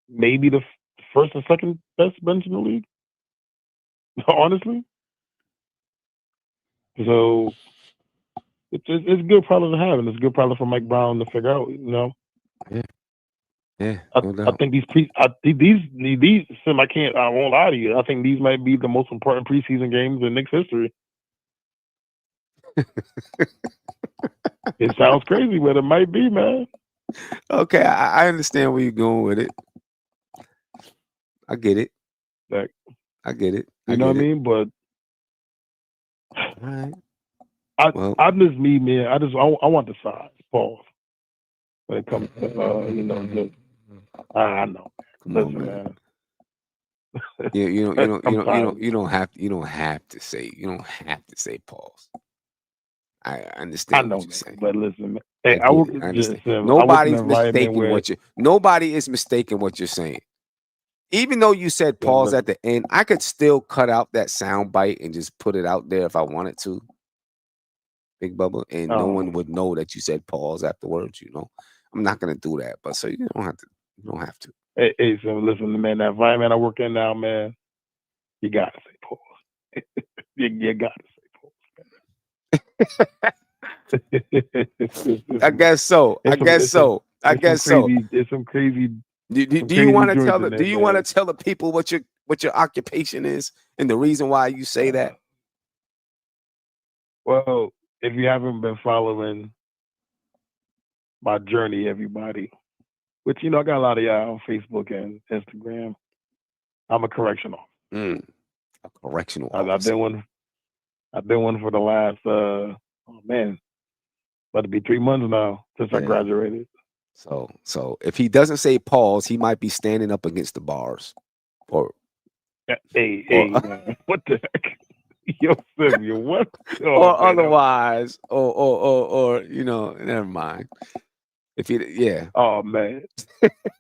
maybe the first or second best bench in the league, honestly. So it's a good problem to have, and it's a good problem for Mike Brown to figure out, you know. Yeah. Yeah, no I doubt. think these Sim, I won't lie to you. I think these might be the most important preseason games in Knicks history. It sounds crazy, but it might be, man. Okay, I understand where you're going with it. I get it. Like, I get it. you know what I mean? But All right. I'm just me, man. I want the size. Pause. When it comes to just I know. Come Listen, on, man. man. Yeah, you don't have to say pause. I understand know, what you're man. saying. But listen, man. I Hey, get it. I understand. Nobody's mistaking nobody is mistaking what you're saying. Even though you said pause at the end, I could still cut out that sound bite and just put it out there if I wanted to, Big Bubba, and no one would know that you said pause afterwards. I'm not gonna do that, but so you don't have to. You don't have to. Hey, so listen, man. That environment I work in now, man. You gotta say pause. you gotta say pause. I guess so. It's some crazy. Do you want to tell the people what your occupation is and the reason why you say that? Well, if you haven't been following my journey, everybody, which I got a lot of y'all on Facebook and Instagram. I'm a correctional. A correctional officer. I've been one for the last about to be 3 months now since I graduated. So if he doesn't say pause, he might be standing up against the bars. Hey, man, what the heck? Yo, Sylvia, what? Or otherwise, or never mind. If you, yeah. Oh man.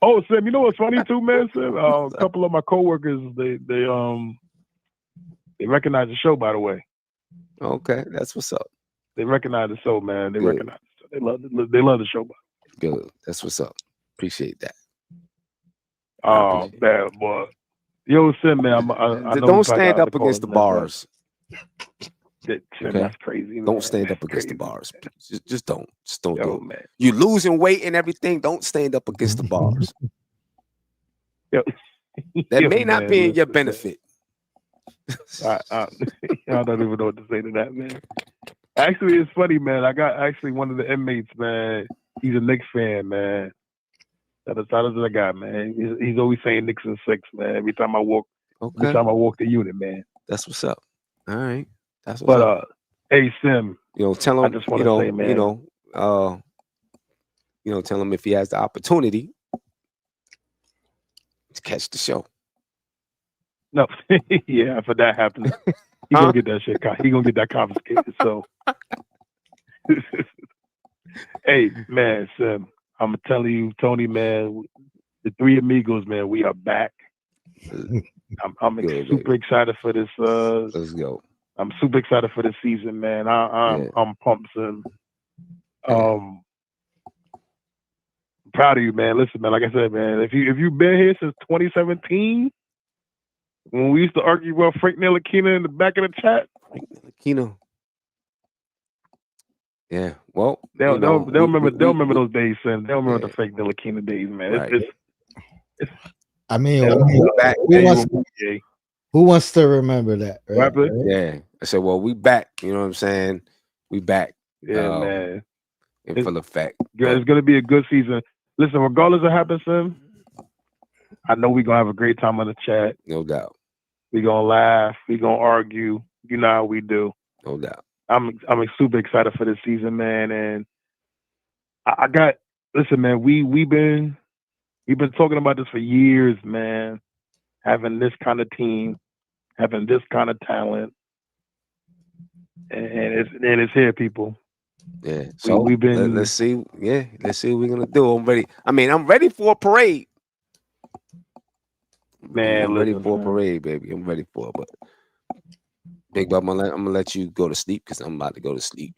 Oh, Sim, you know what's funny too, man? Sim, a couple of my coworkers, they recognize the show. By the way. Okay, that's what's up. They recognize the show, man. They recognize the show. They love the show. Good. That's what's up. Appreciate that. Oh, bad boy. Yo, Sim, man. I know don't stand up against the bars. Sim, that's crazy. Man. Don't stand up against the bars. Just don't. Just don't do it. Man. You're losing weight and everything. Don't stand up against the bars. That may not be in your benefit. I don't even know what to say to that, man. Actually, it's funny, man. I got one of the inmates, man. He's a Knicks fan, man. That's the guy, man. He's always saying Knicks in 6, man. Every time I walk the unit, man. That's what's up. All right. That's what's up. Hey, Sim. Tell him. I just want to say, man. Tell him if he has the opportunity to catch the show. No, yeah. If that happens, he gonna get that shit. He gonna get that confiscated. So, hey, man, Sim. I'm telling you, Tony, man. The three amigos, man. We are back. I'm super excited for this. Let's go. I'm super excited for this season, man. I'm pumped, Sim. I'm proud of you, man. Listen, man. Like I said, man. If you've been here since 2017. When we used to argue about Frank Ntilikina in the back of the chat. Frank Ntilikina. Yeah. Well, they'll remember those days, Sam. They'll remember the Frank Ntilikina days, man. Right. It's I mean, who wants to remember that? Right? Yeah. I said, well, we back. You know what I'm saying? We back. Yeah, man. In full effect. It's going to be a good season. Listen, regardless of what happens, Sam, I know we're going to have a great time on the chat. No doubt. We're going to laugh. We're going to argue. You know how we do. No doubt. I'm super excited for this season, man. And listen, man, we've been talking about this for years, man. Having this kind of team, having this kind of talent. And it's here, people. Yeah. So we've been let's see. Yeah, let's see what we're gonna do. I'm ready. I'm ready for a parade. Man, I'm ready for a parade, baby. I'm ready for it. But Big Bob, I'm gonna let you go to sleep because I'm about to go to sleep.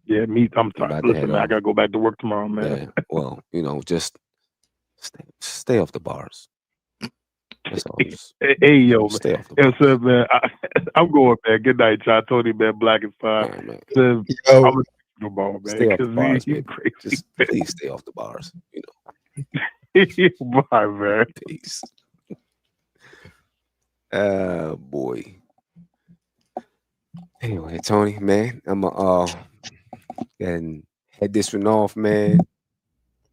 Yeah, I'm tired. Listen, man, I gotta go back to work tomorrow, man. Yeah. Well, just stay off the bars. That's all. Hey, yo, stay off the bars. Yo, sir, man, I'm going, man. Good night, y'all. Tony, man. Black is fine. Right, man. I'm gonna go ball, man. Stay off the bars, you crazy. Just please stay off the bars. Bye, man. Peace. Boy. Anyway, Tony, man, I'm and head this one off, man.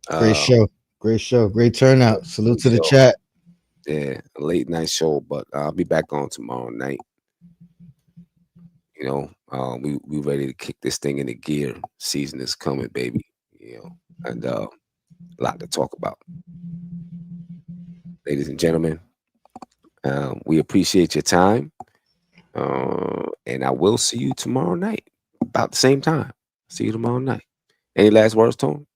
Great show. Great show. Great turnout. Salute to the chat. Yeah, a late night show, but I'll be back on tomorrow night. You know, we ready to kick this thing into gear. Season is coming, baby. You know, and a lot to talk about. Ladies and gentlemen, we appreciate your time. And I will see you tomorrow night, about the same time. See you tomorrow night. Any last words, Tony?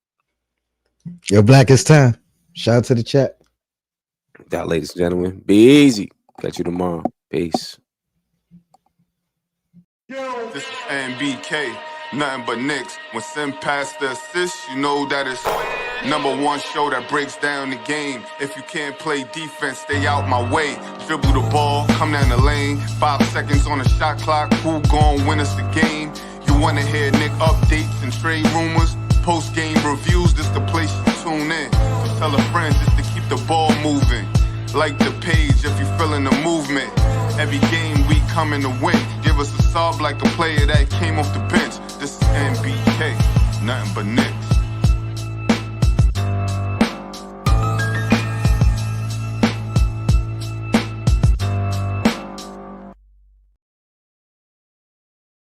Your blackest time. Shout out to the chat. That, ladies and gentlemen, be easy. Catch you tomorrow. Peace. This is NBK, nothing but Knicks. When Sim passed the assist, you know that it's #1 show that breaks down the game. If you can't play defense, stay out my way. Dribble the ball, come down the lane. 5 seconds on the shot clock. Who gon' win us the game? You wanna hear Nick updates and trade rumors? Post-game reviews, this the place you tune in. So tell a friend just to keep the ball moving. Like the page if you feeling the movement. Every game we coming to win. Give us a sub like a player that came off the bench. This is NBK, nothing but Knicks.